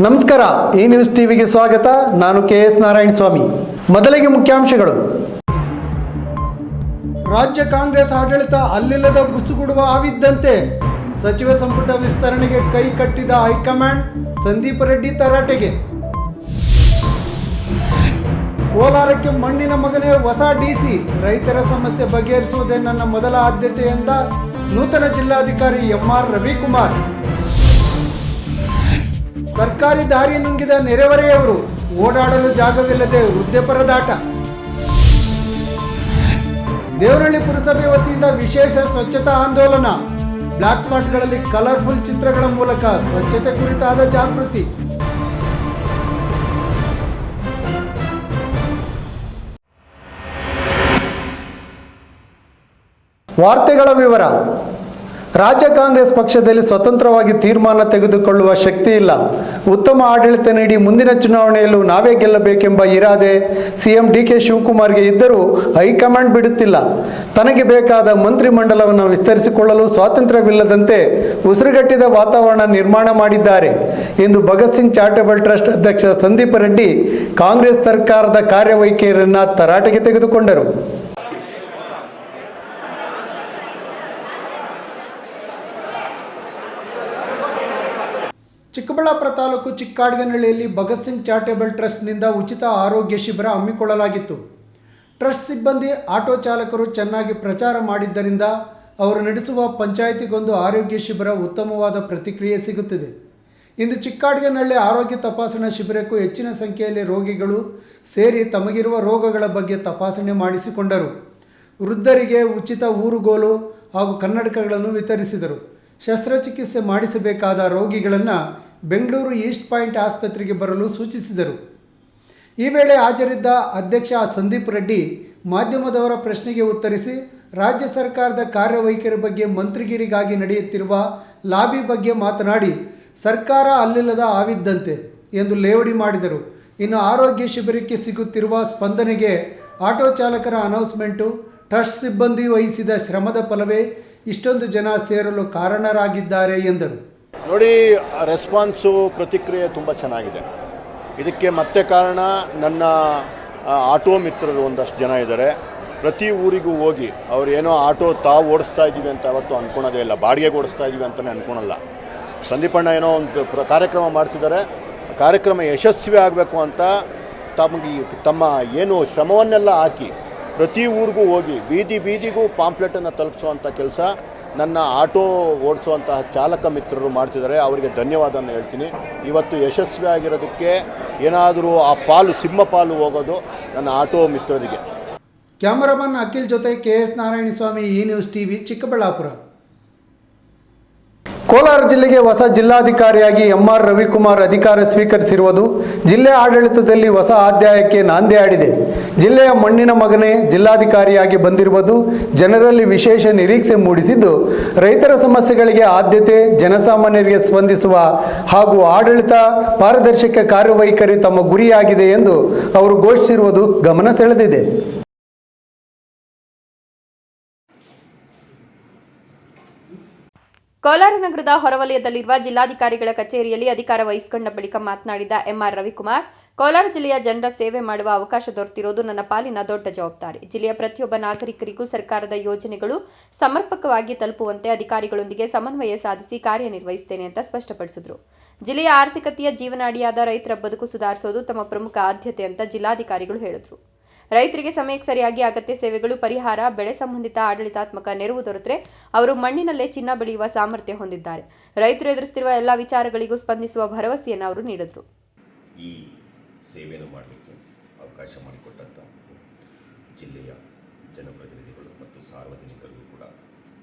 ನಮಸ್ಕಾರ, ಈ ನ್ಯೂಸ್ ಟಿವಿಗೆ ಸ್ವಾಗತ. ನಾನು KS ನಾರಾಯಣ ಸ್ವಾಮಿ. ಮೊದಲಿಗೆ ಮುಖ್ಯಾಂಶಗಳು. ರಾಜ್ಯ ಕಾಂಗ್ರೆಸ್ ಆಡಳಿತ ಅಲ್ಲಿಲ್ಲದ ಬುಸುಗುಡುವ ಆಗಿದ್ದಂತೆ ಸಚಿವ ಸಂಪುಟ ವಿಸ್ತರಣೆಗೆ ಕೈ ಕಟ್ಟಿದ ಹೈಕಮಾಂಡ್, ಸಂದೀಪ್ ರೆಡ್ಡಿ ತರಾಟೆಗೆ. ಕೋಲಾರಕ್ಕೆ ಮಣ್ಣಿನ ಮಗನೇ ಹೊಸ DC, ರೈತರ ಸಮಸ್ಯೆ ಬಗೆಹರಿಸುವುದೇ ನನ್ನ ಮೊದಲ ಆದ್ಯತೆ ಎಂದ ನೂತನ ಜಿಲ್ಲಾಧಿಕಾರಿ MR ರವಿಕುಮಾರ್. ಸರ್ಕಾರಿ ದಾರಿ ನುಂಗಿದ ನೆರೆಹೊರೆಯವರು, ಓಡಾಡಲು ಜಾಗವಿಲ್ಲದೆ ಹುದ್ದೆ ಪರದಾಟ. ದೇವನಹಳ್ಳಿ ಪುರಸಭೆ ವತಿಯಿಂದ ವಿಶೇಷ ಸ್ವಚ್ಛತಾ ಆಂದೋಲನ, ಬ್ಲಾಕ್ ಸ್ಪಾಟ್ಗಳಲ್ಲಿ ಕಲರ್ಫುಲ್ ಚಿತ್ರಗಳ ಮೂಲಕ ಸ್ವಚ್ಛತೆ ಕುರಿತಾದ ಜಾಗೃತಿ. ವಾರ್ತೆಗಳ ವಿವರ. ರಾಜ್ಯ ಕಾಂಗ್ರೆಸ್ ಪಕ್ಷದಲ್ಲಿ ಸ್ವತಂತ್ರವಾಗಿ ತೀರ್ಮಾನ ತೆಗೆದುಕೊಳ್ಳುವ ಶಕ್ತಿ ಇಲ್ಲ. ಉತ್ತಮ ಆಡಳಿತ ನೀಡಿ ಮುಂದಿನ ಚುನಾವಣೆಯಲ್ಲೂ ನಾವೇ ಗೆಲ್ಲಬೇಕೆಂಬ ಇರಾದೆ CM DK ಶಿವಕುಮಾರ್ಗೆ ಇದ್ದರೂ ಹೈಕಮಾಂಡ್ ಬಿಡುತ್ತಿಲ್ಲ. ತನಗೆ ಬೇಕಾದ ಮಂತ್ರಿಮಂಡಲವನ್ನು ವಿಸ್ತರಿಸಿಕೊಳ್ಳಲು ಸ್ವಾತಂತ್ರ್ಯವಿಲ್ಲದಂತೆ ಉಸಿರುಗಟ್ಟಿದ ವಾತಾವರಣ ನಿರ್ಮಾಣ ಮಾಡಿದ್ದಾರೆ ಎಂದು ಭಗತ್ ಸಿಂಗ್ ಚಾರಿಟಬಲ್ ಟ್ರಸ್ಟ್ ಅಧ್ಯಕ್ಷ ಸಂದೀಪ್ ರೆಡ್ಡಿ ಕಾಂಗ್ರೆಸ್ ಸರ್ಕಾರದ ಕಾರ್ಯವೈಖರಿಯನ್ನು ತರಾಟೆಗೆ ತೆಗೆದುಕೊಂಡರು. ಚಿಕ್ಕಬಳ್ಳಾಪುರ ತಾಲೂಕು ಚಿಕ್ಕಾಡಗನಹಳ್ಳಿಯಲ್ಲಿ ಭಗತ್ ಸಿಂಗ್ ಚಾರಿಟಬಲ್ ಟ್ರಸ್ಟ್ನಿಂದ ಉಚಿತ ಆರೋಗ್ಯ ಶಿಬಿರ ಹಮ್ಮಿಕೊಳ್ಳಲಾಗಿತ್ತು. ಟ್ರಸ್ಟ್ ಸಿಬ್ಬಂದಿ, ಆಟೋ ಚಾಲಕರು ಚೆನ್ನಾಗಿ ಪ್ರಚಾರ ಮಾಡಿದ್ದರಿಂದ ಅವರು ನಡೆಸುವ ಪಂಚಾಯಿತಿಗೊಂದು ಆರೋಗ್ಯ ಶಿಬಿರ ಉತ್ತಮವಾದ ಪ್ರತಿಕ್ರಿಯೆ ಸಿಗುತ್ತಿದೆ. ಇಂದು ಚಿಕ್ಕಾಡಗನಹಳ್ಳಿ ಆರೋಗ್ಯ ತಪಾಸಣಾ ಶಿಬಿರಕ್ಕೂ ಹೆಚ್ಚಿನ ಸಂಖ್ಯೆಯಲ್ಲಿ ರೋಗಿಗಳು ಸೇರಿ ತಮಗಿರುವ ರೋಗಗಳ ಬಗ್ಗೆ ತಪಾಸಣೆ ಮಾಡಿಸಿಕೊಂಡರು. ವೃದ್ಧರಿಗೆ ಉಚಿತ ಊರುಗೋಲು ಹಾಗೂ ಕನ್ನಡಕಗಳನ್ನು ವಿತರಿಸಿದರು. ಶಸ್ತ್ರಚಿಕಿತ್ಸೆ ಮಾಡಿಸಬೇಕಾದ ರೋಗಿಗಳನ್ನು ಬೆಂಗಳೂರು ಈಸ್ಟ್ ಪಾಯಿಂಟ್ ಆಸ್ಪತ್ರೆಗೆ ಬರಲು ಸೂಚಿಸಿದರು. ಈ ವೇಳೆ ಹಾಜರಿದ್ದ ಅಧ್ಯಕ್ಷ ಸಂದೀಪ್ ರೆಡ್ಡಿ ಮಾಧ್ಯಮದವರ ಪ್ರಶ್ನೆಗೆ ಉತ್ತರಿಸಿ, ರಾಜ್ಯ ಸರ್ಕಾರದ ಕಾರ್ಯವೈಖರಿ ಬಗ್ಗೆ, ಮಂತ್ರಿಗಿರಿಗಾಗಿ ನಡೆಯುತ್ತಿರುವ ಲಾಬಿ ಬಗ್ಗೆ ಮಾತನಾಡಿ, ಸರ್ಕಾರ ಅಲ್ಲಿಲ್ಲದ ಆಗಿದ್ದಂತೆ ಎಂದು ಲೇವಡಿ ಮಾಡಿದರು. ಇನ್ನು ಆರೋಗ್ಯ ಶಿಬಿರಕ್ಕೆ ಸಿಗುತ್ತಿರುವ ಸ್ಪಂದನೆಗೆ ಆಟೋ ಚಾಲಕರ ಅನೌನ್ಸ್ಮೆಂಟು, ಟ್ರಸ್ಟ್ ಸಿಬ್ಬಂದಿ ವಹಿಸಿದ ಶ್ರಮದ ಫಲವೇ ಇಷ್ಟೊಂದು ಜನ ಸೇರಲು ಕಾರಣರಾಗಿದ್ದಾರೆ ಎಂದರು. ನೋಡಿ, ರೆಸ್ಪಾನ್ಸು, ಪ್ರತಿಕ್ರಿಯೆ ತುಂಬ ಚೆನ್ನಾಗಿದೆ. ಇದಕ್ಕೆ ಮತ್ತೆ ಕಾರಣ ನನ್ನ ಆಟೋ ಮಿತ್ರರು ಒಂದಷ್ಟು ಜನ ಇದ್ದಾರೆ. ಪ್ರತಿ ಊರಿಗೂ ಹೋಗಿ ಅವ್ರು ಏನೋ ಆಟೋ ತಾವು ಓಡಿಸ್ತಾ ಇದ್ದೀವಿ ಅಂತ ಯಾವತ್ತೂ ಅಂದ್ಕೊಳೋದೇ ಇಲ್ಲ, ಬಾಡಿಗೆಗೆ ಓಡಿಸ್ತಾ ಇದ್ದೀವಿ ಅಂತಲೇ ಅಂದ್ಕೊಳಲ್ಲ. ಸಂದೀಪಣ್ಣ ಏನೋ ಒಂದು ಕಾರ್ಯಕ್ರಮ ಮಾಡ್ತಿದ್ದಾರೆ, ಕಾರ್ಯಕ್ರಮ ಯಶಸ್ವಿ ಆಗಬೇಕು ಅಂತ ತಮ್ಮ ಏನು ಶ್ರಮವನ್ನೆಲ್ಲ ಹಾಕಿ ಪ್ರತಿ ಊರಿಗೂ ಹೋಗಿ ಬೀದಿ ಬೀದಿಗೂ ಪಾಂಪ್ಲೆಟನ್ನು ತಲುಪಿಸುವಂಥ ಕೆಲಸ ನನ್ನ ಆಟೋ ಓಡಿಸುವಂತಹ ಚಾಲಕ ಮಿತ್ರರು ಮಾಡ್ತಿದ್ದಾರೆ. ಅವರಿಗೆ ಧನ್ಯವಾದನ ಹೇಳ್ತೀನಿ. ಇವತ್ತು ಯಶಸ್ವಿ ಆಗಿರೋದಕ್ಕೆ ಏನಾದರೂ ಆ ಪಾಲು, ಸಿಂಹ ಪಾಲು ಹೋಗೋದು ನನ್ನ ಆಟೋ ಮಿತ್ರರಿಗೆ. ಕ್ಯಾಮರಾಮನ್ ಅಖಿಲ್ ಜೊತೆ KS ನಾರಾಯಣ ಸ್ವಾಮಿ, ಈ ನ್ಯೂಸ್ TV, ಚಿಕ್ಕಬಳ್ಳಾಪುರ. ಕೋಲಾರ ಜಿಲ್ಲೆಗೆ ಹೊಸ ಜಿಲ್ಲಾಧಿಕಾರಿಯಾಗಿ MR ರವಿಕುಮಾರ್ ಅಧಿಕಾರ ಸ್ವೀಕರಿಸಿರುವುದು ಜಿಲ್ಲೆ ಆಡಳಿತದಲ್ಲಿ ಹೊಸ ಅಧ್ಯಾಯಕ್ಕೆ ನಾಂದಿ ಆಡಿದೆ. ಜಿಲ್ಲೆಯ ಮಣ್ಣಿನ ಮಗನೇ ಜಿಲ್ಲಾಧಿಕಾರಿಯಾಗಿ ಬಂದಿರುವುದು ಜನರಲ್ಲಿ ವಿಶೇಷ ನಿರೀಕ್ಷೆ ಮೂಡಿಸಿದ್ದು, ರೈತರ ಸಮಸ್ಯೆಗಳಿಗೆ ಆದ್ಯತೆ, ಜನಸಾಮಾನ್ಯರಿಗೆ ಸ್ಪಂದಿಸುವ ಹಾಗೂ ಆಡಳಿತ ಪಾರದರ್ಶಕ ಕಾರ್ಯವೈಖರಿ ತಮ್ಮ ಗುರಿಯಾಗಿದೆ ಎಂದು ಅವರು ಘೋಷಿಸಿರುವುದು ಗಮನ ಸೆಳೆದಿದೆ. ಕೋಲಾರ ನಗರದ ಹೊರವಲಯದಲ್ಲಿರುವ ಜಿಲ್ಲಾಧಿಕಾರಿಗಳ ಕಚೇರಿಯಲ್ಲಿ ಅಧಿಕಾರ ವಹಿಸಿಕೊಂಡ ಬಳಿಕ ಮಾತನಾಡಿದ MR ರವಿಕುಮಾರ್, ಕೋಲಾರ ಜಿಲ್ಲೆಯ ಜನರ ಸೇವೆ ಮಾಡುವ ಅವಕಾಶ ದೊರೆತಿರುವುದು ನನ್ನ ಪಾಲಿನ ದೊಡ್ಡ ಜವಾಬ್ದಾರಿ. ಜಿಲ್ಲೆಯ ಪ್ರತಿಯೊಬ್ಬ ನಾಗರಿಕರಿಗೂ ಸರ್ಕಾರದ ಯೋಜನೆಗಳು ಸಮರ್ಪಕವಾಗಿ ತಲುಪುವಂತೆ ಅಧಿಕಾರಿಗಳೊಂದಿಗೆ ಸಮನ್ವಯ ಸಾಧಿಸಿ ಕಾರ್ಯನಿರ್ವಹಿಸುತ್ತೇನೆ ಅಂತ ಸ್ಪಷ್ಟಪಡಿಸಿದರು. ಜಿಲ್ಲೆಯ ಆರ್ಥಿಕತೆಯ ಜೀವನಾಡಿಯಾದ ರೈತರ ಬದುಕು ಸುಧಾರಿಸುವುದು ತಮ್ಮ ಪ್ರಮುಖ ಆದ್ಯತೆ ಅಂತ ಜಿಲ್ಲಾಧಿಕಾರಿಗಳು ಹೇಳಿದರು. ರೈತರಿಗೆ ಸಮಯಕ್ಕೆ ಸರಿಯಾಗಿ ಅಗತ್ಯ ಸೇವೆಗಳು, ಪರಿಹಾರ, ಬೆಳೆ ಸಂಬಂಧಿತ ಆಡಳಿತಾತ್ಮಕ ನೆರವು ದೊರೆತರೆ ಅವರು ಮಣ್ಣಿನಲ್ಲೇ ಚಿನ್ನ ಬೆಳೆಯುವ ಸಾಮರ್ಥ್ಯ ಹೊಂದಿದ್ದಾರೆ. ರೈತರು ಎದುರಿಸುತ್ತಿರುವ ಎಲ್ಲ ವಿಚಾರಗಳಿಗೂ ಸ್ಪಂದಿಸುವ ಭರವಸೆಯನ್ನು ಅವರು ನೀಡಿದರು. ಈ ಸೇವೆಯನ್ನು ಮಾಡಲಿಕ್ಕೆ ಅವಕಾಶ ಮಾಡಿಕೊಟ್ಟಂಥ ಜಿಲ್ಲೆಯ ಜನಪ್ರತಿನಿಧಿಗಳು ಮತ್ತು ಸಾರ್ವಜನಿಕರಿಗೂ ಕೂಡ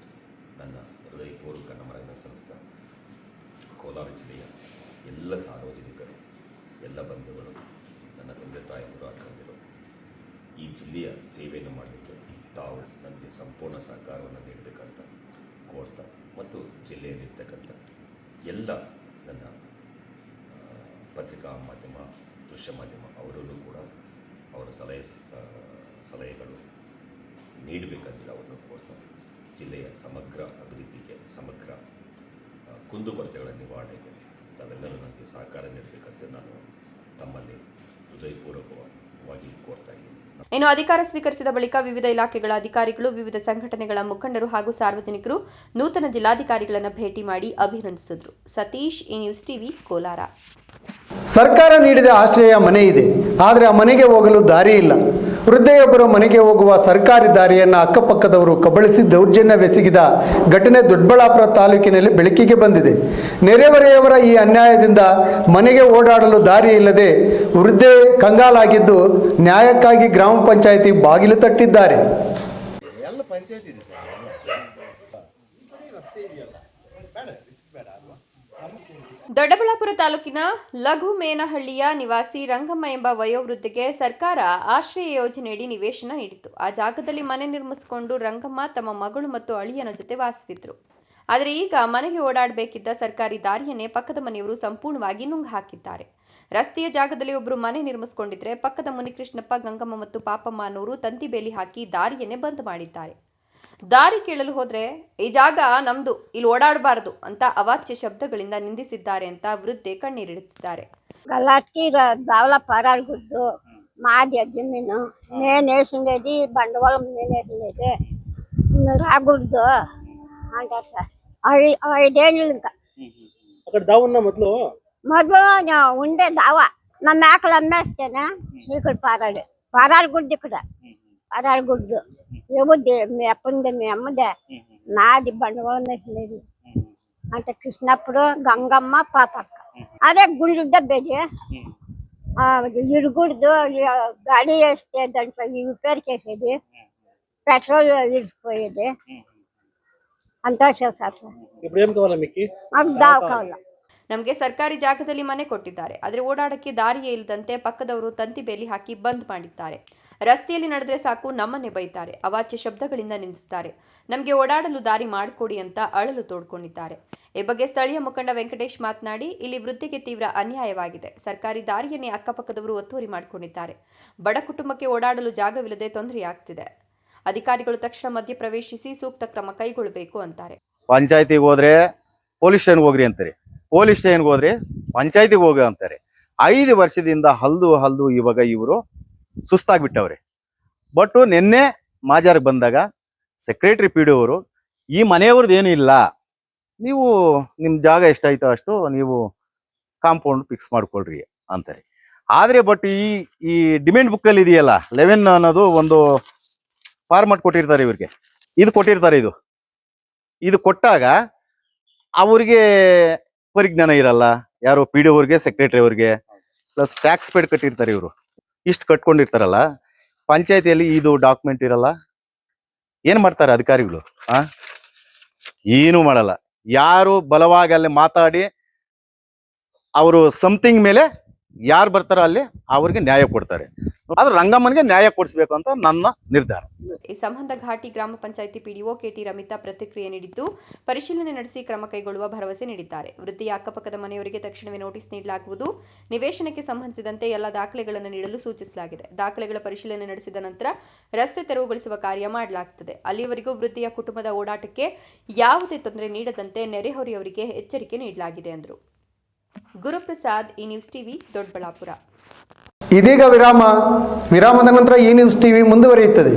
ನನ್ನ ಹೃದಯಪೂರ್ವಕ ನಮನಗಳನ್ನು ಸಲ್ಲಿಸ್ತಾ, ಕೋಲಾರ ಜಿಲ್ಲೆಯ ಎಲ್ಲ ಸಾರ್ವಜನಿಕರು, ಎಲ್ಲ ಬಂಧುಗಳು, ನನ್ನ ತಂದೆ ತಾಯಿಯವರು, ಅಕ್ಕಂದಿರು, ಈ ಜಿಲ್ಲೆಯ ಸೇವೆಯನ್ನು ಮಾಡಲಿಕ್ಕೆ ತಾವು ನನಗೆ ಸಂಪೂರ್ಣ ಸಹಕಾರವನ್ನು ನೀಡಬೇಕಂತ ಕೋರ್ತಾ, ಮತ್ತು ಜಿಲ್ಲೆಯಲ್ಲಿರ್ತಕ್ಕಂಥ ಎಲ್ಲ ನನ್ನ ಪತ್ರಿಕಾ ಮಾಧ್ಯಮ, ದೃಶ್ಯ ಮಾಧ್ಯಮ ಅವರಲ್ಲೂ ಕೂಡ ಅವರ ಸಲಹೆಗಳು ನೀಡಬೇಕಂತ ಅವರನ್ನು ಕೋರ್ತಾ, ಜಿಲ್ಲೆಯ ಸಮಗ್ರ ಅಭಿವೃದ್ಧಿಗೆ, ಸಮಗ್ರ ಕುಂದುಕೊರತೆಗಳ ನಿವಾರಣೆಗೆ ತಾವೆಲ್ಲರೂ ನನಗೆ ಸಹಕಾರ ನೀಡಬೇಕಂತ ನಾನು ತಮ್ಮಲ್ಲಿ ಹೃದಯಪೂರ್ವಕವಾಗಿ ಕೋರ್ತಾ ಇದ್ದೀನಿ. ಇನ್ನು ಅಧಿಕಾರ ಸ್ವೀಕರಿಸಿದ ಬಳಿಕ ವಿವಿಧ ಇಲಾಖೆಗಳ ಅಧಿಕಾರಿಗಳು, ವಿವಿಧ ಸಂಘಟನೆಗಳ ಮುಖಂಡರು ಹಾಗೂ ಸಾರ್ವಜನಿಕರು ನೂತನ ಜಿಲ್ಲಾಧಿಕಾರಿಗಳನ್ನು ಭೇಟಿ ಮಾಡಿ ಅಭಿನಂದಿಸಿದರು. ಸತೀಶ್, ಈ ನ್ಯೂಸ್ ಟಿವಿ, ಕೋಲಾರ. ಸರ್ಕಾರ ನೀಡಿದ ಆಶ್ರಯ ಮನೆ ಇದೆ, ಆದರೆ ಆ ಮನೆಗೆ ಹೋಗಲು ದಾರಿ ಇಲ್ಲ. ವೃದ್ಧೆಯೊಬ್ಬರು ಮನೆಗೆ ಹೋಗುವ ಸರ್ಕಾರಿ ದಾರಿಯನ್ನು ಅಕ್ಕಪಕ್ಕದವರು ಕಬಳಿಸಿ ದೌರ್ಜನ್ಯವೆಸಗಿದ ಘಟನೆ ದೊಡ್ಡಬಳ್ಳಾಪುರ ತಾಲೂಕಿನಲ್ಲಿ ಬೆಳಕಿಗೆ ಬಂದಿದೆ. ನೆರೆಹೊರೆಯವರ ಈ ಅನ್ಯಾಯದಿಂದ ಮನೆಗೆ ಓಡಾಡಲು ದಾರಿ ಇಲ್ಲದೆ ವೃದ್ಧೆ ಕಂಗಾಲಾಗಿದ್ದು ನ್ಯಾಯಕ್ಕಾಗಿ ಗ್ರಾಮ ಪಂಚಾಯಿತಿ ಬಾಗಿಲು ತಟ್ಟಿದ್ದಾರೆ. ದೊಡ್ಡಬಳ್ಳಾಪುರ ತಾಲೂಕಿನ ಲಘುಮೇನಹಳ್ಳಿಯ ನಿವಾಸಿ ರಂಗಮ್ಮ ಎಂಬ ವಯೋವೃದ್ಧೆಗೆ ಸರ್ಕಾರ ಆಶ್ರಯ ಯೋಜನೆಯಡಿ ನಿವೇಶನ ನೀಡಿತ್ತು. ಆ ಜಾಗದಲ್ಲಿ ಮನೆ ನಿರ್ಮಿಸಿಕೊಂಡು ರಂಗಮ್ಮ ತಮ್ಮ ಮಗಳು ಮತ್ತು ಅಳಿಯನ ಜೊತೆ ವಾಸವಿದ್ರು. ಆದರೆ ಈಗ ಮನೆಗೆ ಓಡಾಡಬೇಕಿದ್ದ ಸರ್ಕಾರಿ ದಾರಿಯನ್ನೇ ಪಕ್ಕದ ಮನೆಯವರು ಸಂಪೂರ್ಣವಾಗಿ ನುಂಗು ಹಾಕಿದ್ದಾರೆ. ರಸ್ತೆಯ ಜಾಗದಲ್ಲಿ ಒಬ್ಬರು ಮನೆ ನಿರ್ಮಿಸಿಕೊಂಡಿದ್ರೆ ಪಕ್ಕದ ಮುನಿಕೃಷ್ಣಪ್ಪ, ಗಂಗಮ್ಮ ಮತ್ತು ಪಾಪಮ್ಮ ಅನ್ನೋರು ತಂತಿ ಬೇಲಿ ಹಾಕಿ ದಾರಿಯನ್ನೇ ಬಂದ್ ಮಾಡಿದ್ದಾರೆ. ದಾರಿ ಕೇಳಲು ಹೋದ್ರೆ ಈ ಜಾಗ ನಮ್ದು, ಇಲ್ಲಿ ಓಡಾಡಬಾರದು ಅಂತ ಅವಾಚ್ಯ ಶಬ್ದಗಳಿಂದ ನಿಂದಿಸಿದ್ದಾರೆ ಅಂತ ವೃದ್ಧೆ ಕಣ್ಣೀರಿಡುತ್ತಿದ್ದಾರೆ. గలాట్కి దావల పరాలు గుడ్డు మాది జమీను నేనేసిండేది బండవాళ్ళం నేనేసిండేది రాకూడదు అంటారు సార్. 5 ఏళ్ళు ఇంకా అక్కడ దావ ఉన్నా మొదలు ఉండే దావ నా మేకలు అమ్మేస్తేనే ఇక్కడ పరాలు గుడ్డు, ఇక్కడ పరాలు గుడ్డు ఏముద్ది మీ అప్పంది మీ అమ్మదే, నాది బండవాళ్ళం వేసిండేది అంటే కృష్ణప్పుడు గంగమ్మ పాపక్క. అదే గుళ్ళు డబ్బేది ఇరుగుడుదు, గాడి వేస్తే దాంట్లో రిపేర్ చేసేది, పెట్రోల్ ఇడిచిపోయేది అంతా చేస్తారు సార్. ఇప్పుడు ఏం కావాలా మీకు? మాకు దావ కావాల. ನಮಗೆ ಸರ್ಕಾರಿ ಜಾಗದಲ್ಲಿ ಮನೆ ಕೊಟ್ಟಿದ್ದಾರೆ, ಆದರೆ ಓಡಾಡಕ್ಕೆ ದಾರಿಯೇ ಇಲ್ಲದಂತೆ ಪಕ್ಕದವರು ತಂತಿ ಬೇಲಿ ಹಾಕಿ ಬಂದ್ ಮಾಡಿದ್ದಾರೆ. ರಸ್ತೆಯಲ್ಲಿ ನಡೆದ್ರೆ ಸಾಕು ನಮ್ಮನ್ನೇ ಬೈತಾರೆ, ಅವಾಚ್ಯ ಶಬ್ದಗಳಿಂದ ನಿಂದಿಸುತ್ತಾರೆ. ನಮಗೆ ಓಡಾಡಲು ದಾರಿ ಮಾಡಿಕೊಡಿ ಅಂತ ಅಳಲು ತೋಡ್ಕೊಂಡಿದ್ದಾರೆ. ಈ ಬಗ್ಗೆ ಸ್ಥಳೀಯ ಮುಖಂಡ ವೆಂಕಟೇಶ್ ಮಾತನಾಡಿ, ಇಲ್ಲಿ ವೃದ್ಧಿಗೆ ತೀವ್ರ ಅನ್ಯಾಯವಾಗಿದೆ. ಸರ್ಕಾರಿ ದಾರಿಯನ್ನೇ ಅಕ್ಕಪಕ್ಕದವರು ಒತ್ತುವರಿ ಮಾಡಿಕೊಂಡಿದ್ದಾರೆ. ಬಡ ಕುಟುಂಬಕ್ಕೆ ಓಡಾಡಲು ಜಾಗವಿಲ್ಲದೆ ತೊಂದರೆಯಾಗ್ತಿದೆ. ಅಧಿಕಾರಿಗಳು ತಕ್ಷಣ ಮಧ್ಯ ಪ್ರವೇಶಿಸಿ ಸೂಕ್ತ ಕ್ರಮ ಕೈಗೊಳ್ಳಬೇಕು ಅಂತಾರೆ. ಪಂಚಾಯತಿಗೆ ಹೋದ್ರೆ ಪೊಲೀಸ್ ಸ್ಟೇಷನ್ಗೆ ಹೋಗ್ರಿ ಅಂತಾರೆ, ಪೊಲೀಸ್ ಸ್ಟೇಷನ್ಗೆ ಹೋದ್ರೆ ಪಂಚಾಯತಿಗೆ ಹೋಗ ಅಂತಾರೆ. 5 ವರ್ಷದಿಂದ ಹಲ್ದು ಇವಾಗ ಇವರು ಸುಸ್ತಾಗ್ಬಿಟ್ಟವ್ರೆ. ಬಟ್ ನಿನ್ನೆ ಮಾಜಾರ್ಗೆ ಬಂದಾಗ ಸೆಕ್ರೆಟರಿ PDO ಅವರು ಈ ಮನೆಯವ್ರದ್ದು ಏನೂ ಇಲ್ಲ, ನೀವು ನಿಮ್ಮ ಜಾಗ ಎಷ್ಟಾಯ್ತೋ ಅಷ್ಟು ನೀವು ಕಾಂಪೌಂಡ್ ಫಿಕ್ಸ್ ಮಾಡ್ಕೊಳ್ರಿ ಅಂತಾರೆ. ಆದರೆ ಬಟ್ ಈ ಡಿಮ್ಯಾಂಡ್ ಬುಕ್ಕಲ್ಲಿ ಇದೆಯಲ್ಲ 11 ಅನ್ನೋದು ಒಂದು ಫಾರ್ಮಟ್ ಕೊಟ್ಟಿರ್ತಾರೆ ಇವ್ರಿಗೆ, ಇದು ಕೊಟ್ಟಿರ್ತಾರೆ. ಇದು ಕೊಟ್ಟಾಗ ಅವ್ರಿಗೆ ಪರಿಜ್ಞಾನ ಇರಲ್ಲ, ಯಾರು PDO ಅವ್ರಿಗೆ, ಸೆಕ್ರೆಟರಿ ಅವ್ರಿಗೆ, ಪ್ಲಸ್ ಟ್ಯಾಕ್ಸ್ ಪೇಡ್ ಕಟ್ಟಿರ್ತಾರೆ. ಇವರು ಇಷ್ಟು ಕಟ್ಕೊಂಡಿರ್ತಾರಲ್ಲ, ಪಂಚಾಯತಿಯಲ್ಲಿ ಇದು ಡಾಕ್ಯುಮೆಂಟ್ ಇರಲ್ಲ. ಏನ್ ಮಾಡ್ತಾರೆ ಅಧಿಕಾರಿಗಳು? ಏನು ಮಾಡಲ್ಲ. ಯಾರು ಬಲವಾಗಿ ಅಲ್ಲಿ ಮಾತಾಡಿ ಅವರು ಸಮಥಿಂಗ್ ಮೇಲೆ ಯಾರು ಬರ್ತಾರೋ ಅಲ್ಲಿ ಅವ್ರಿಗೆ ನ್ಯಾಯ ಕೊಡ್ತಾರೆ. ಆದ್ರೆ ರಂಗಮ್ಮನಿಗೆ ನ್ಯಾಯ ಕೊಡಿಸ್ಬೇಕು ಅಂತ ನನ್ನ ನಿರ್ಧಾರ. ಈ ಸಂಬಂಧ ಘಾಟಿ ಗ್ರಾಮ ಪಂಚಾಯಿತಿ PDO KT ರಮಿತಾ ಪ್ರತಿಕ್ರಿಯೆ ನೀಡಿದ್ದು, ಪರಿಶೀಲನೆ ನಡೆಸಿ ಕ್ರಮ ಕೈಗೊಳ್ಳುವ ಭರವಸೆ ನೀಡಿದ್ದಾರೆ. ವೃದ್ಧಿಯ ಅಕ್ಕಪಕ್ಕದ ಮನೆಯವರಿಗೆ ತಕ್ಷಣವೇ ನೋಟಿಸ್ ನೀಡಲಾಗುವುದು. ನಿವೇಶನಕ್ಕೆ ಸಂಬಂಧಿಸಿದಂತೆ ಎಲ್ಲ ದಾಖಲೆಗಳನ್ನು ನೀಡಲು ಸೂಚಿಸಲಾಗಿದೆ. ದಾಖಲೆಗಳ ಪರಿಶೀಲನೆ ನಡೆಸಿದ ನಂತರ ರಸ್ತೆ ತೆರವುಗೊಳಿಸುವ ಕಾರ್ಯ ಮಾಡಲಾಗುತ್ತದೆ. ಅಲ್ಲಿಯವರೆಗೂ ವೃದ್ಧಿಯ ಕುಟುಂಬದ ಓಡಾಟಕ್ಕೆ ಯಾವುದೇ ತೊಂದರೆ ನೀಡದಂತೆ ನೆರೆಹೊರೆಯವರಿಗೆ ಎಚ್ಚರಿಕೆ ನೀಡಲಾಗಿದೆ ಎಂದರು. ಗುರುಪ್ರಸಾದ್, ಈ ನ್ಯೂಸ್ ಟಿವಿ, ದೊಡ್ಡಬಳ್ಳಾಪುರ. ಇದೀಗ ವಿರಾಮದ ನಂತರ ಈ ನ್ಯೂಸ್ ಟಿವಿ ಮುಂದುವರಿಯುತ್ತದೆ.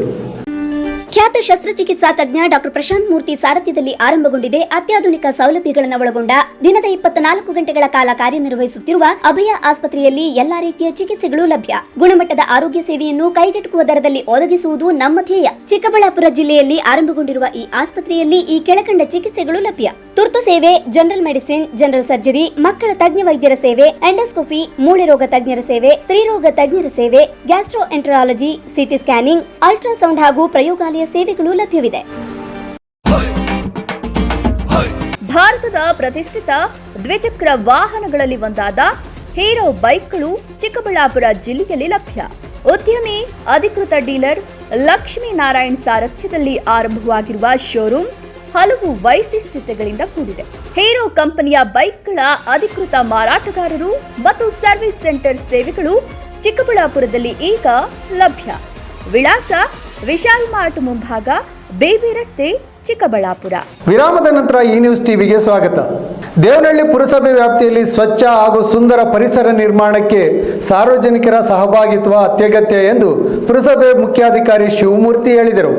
ಖ್ಯಾತ ಶಸ್ತ್ರಚಿಕಿತ್ಸಾ ತಜ್ಞ ಡಾಕ್ಟರ್ ಪ್ರಶಾಂತ್ ಮೂರ್ತಿ ಸಾರಥ್ಯದಲ್ಲಿ ಆರಂಭಗೊಂಡಿದೆ ಅತ್ಯಾಧುನಿಕ ಸೌಲಭ್ಯಗಳನ್ನು ಒಳಗೊಂಡ ದಿನದ 24 ಗಂಟೆಗಳ ಕಾಲ ಕಾರ್ಯನಿರ್ವಹಿಸುತ್ತಿರುವ ಅಭಯ ಆಸ್ಪತ್ರೆಯಲ್ಲಿ ಎಲ್ಲಾ ರೀತಿಯ ಚಿಕಿತ್ಸೆಗಳು ಲಭ್ಯ. ಗುಣಮಟ್ಟದ ಆರೋಗ್ಯ ಸೇವೆಯನ್ನು ಕೈಗೆಟುಕುವ ದರದಲ್ಲಿ ಒದಗಿಸುವುದು ನಮ್ಮ ಧ್ಯೇಯ. ಚಿಕ್ಕಬಳ್ಳಾಪುರ ಜಿಲ್ಲೆಯಲ್ಲಿ ಆರಂಭಗೊಂಡಿರುವ ಈ ಆಸ್ಪತ್ರೆಯಲ್ಲಿ ಈ ಕೆಳಕಂಡ ಚಿಕಿತ್ಸೆಗಳು ಲಭ್ಯ: ತುರ್ತು ಸೇವೆ, ಜನರಲ್ ಮೆಡಿಸಿನ್, ಜನರಲ್ ಸರ್ಜರಿ, ಮಕ್ಕಳ ತಜ್ಞ ವೈದ್ಯರ ಸೇವೆ, ಎಂಡೋಸ್ಕೋಪಿ, ಮೂಳೆ ರೋಗ ತಜ್ಞರ ಸೇವೆ, ಸ್ತ್ರೀರೋಗ ತಜ್ಞರ ಸೇವೆ, gastro enterology, CT scanning, ultrasound ಹಾಗೂ ಪ್ರಯೋಗಾಲಯ ಸೇವೆಗಳು ಲಭ್ಯವಿದೆ. ಭಾರತದ ಪ್ರತಿಷ್ಠಿತ ದ್ವಿಚಕ್ರ ವಾಹನಗಳಲ್ಲಿ ಒಂದಾದ ಹೀರೋ ಬೈಕ್ಗಳು ಚಿಕ್ಕಬಳ್ಳಾಪುರ ಜಿಲ್ಲೆಯಲ್ಲಿ ಲಭ್ಯ. ಉದ್ಯಮಿ ಅಧಿಕೃತ ಡೀಲರ್ ಲಕ್ಷ್ಮೀನಾರಾಯಣ್ ಸಾರಥ್ಯದಲ್ಲಿ ಆರಂಭವಾಗಿರುವ ಶೋರೂಮ್ ಹಲವು ವೈಶಿಷ್ಟ್ಯತೆಗಳಿಂದ ಕೂಡಿದೆ. ಹೀರೋ ಕಂಪನಿಯ ಬೈಕ್ಗಳ ಅಧಿಕೃತ ಮಾರಾಟಗಾರರು ಮತ್ತು ಸರ್ವಿಸ್ ಸೆಂಟರ್ ಸೇವೆಗಳು ಚಿಕ್ಕಬಳ್ಳಾಪುರದಲ್ಲಿ ಈಗ ಲಭ್ಯ. ವಿಳಾಸ: ವಿಶಾಲ್ ಮಾರ್ಟ್ ಮುಂಭಾಗ, ಬೇಬಿ ರಸ್ತೆ, ಚಿಕ್ಕಬಳ್ಳಾಪುರ. ವಿರಾಮದ ನಂತರ ಈ ನ್ಯೂಸ್ ಟಿವಿಗೆ ಸ್ವಾಗತ. ದೇವನಹಳ್ಳಿ ಪುರಸಭೆ ವ್ಯಾಪ್ತಿಯಲ್ಲಿ ಸ್ವಚ್ಛ ಹಾಗೂ ಸುಂದರ ಪರಿಸರ ನಿರ್ಮಾಣಕ್ಕೆ ಸಾರ್ವಜನಿಕರ ಸಹಭಾಗಿತ್ವ ಅತ್ಯಗತ್ಯ ಎಂದು ಪುರಸಭೆ ಮುಖ್ಯಾಧಿಕಾರಿ ಶಿವಮೂರ್ತಿ ಹೇಳಿದರು.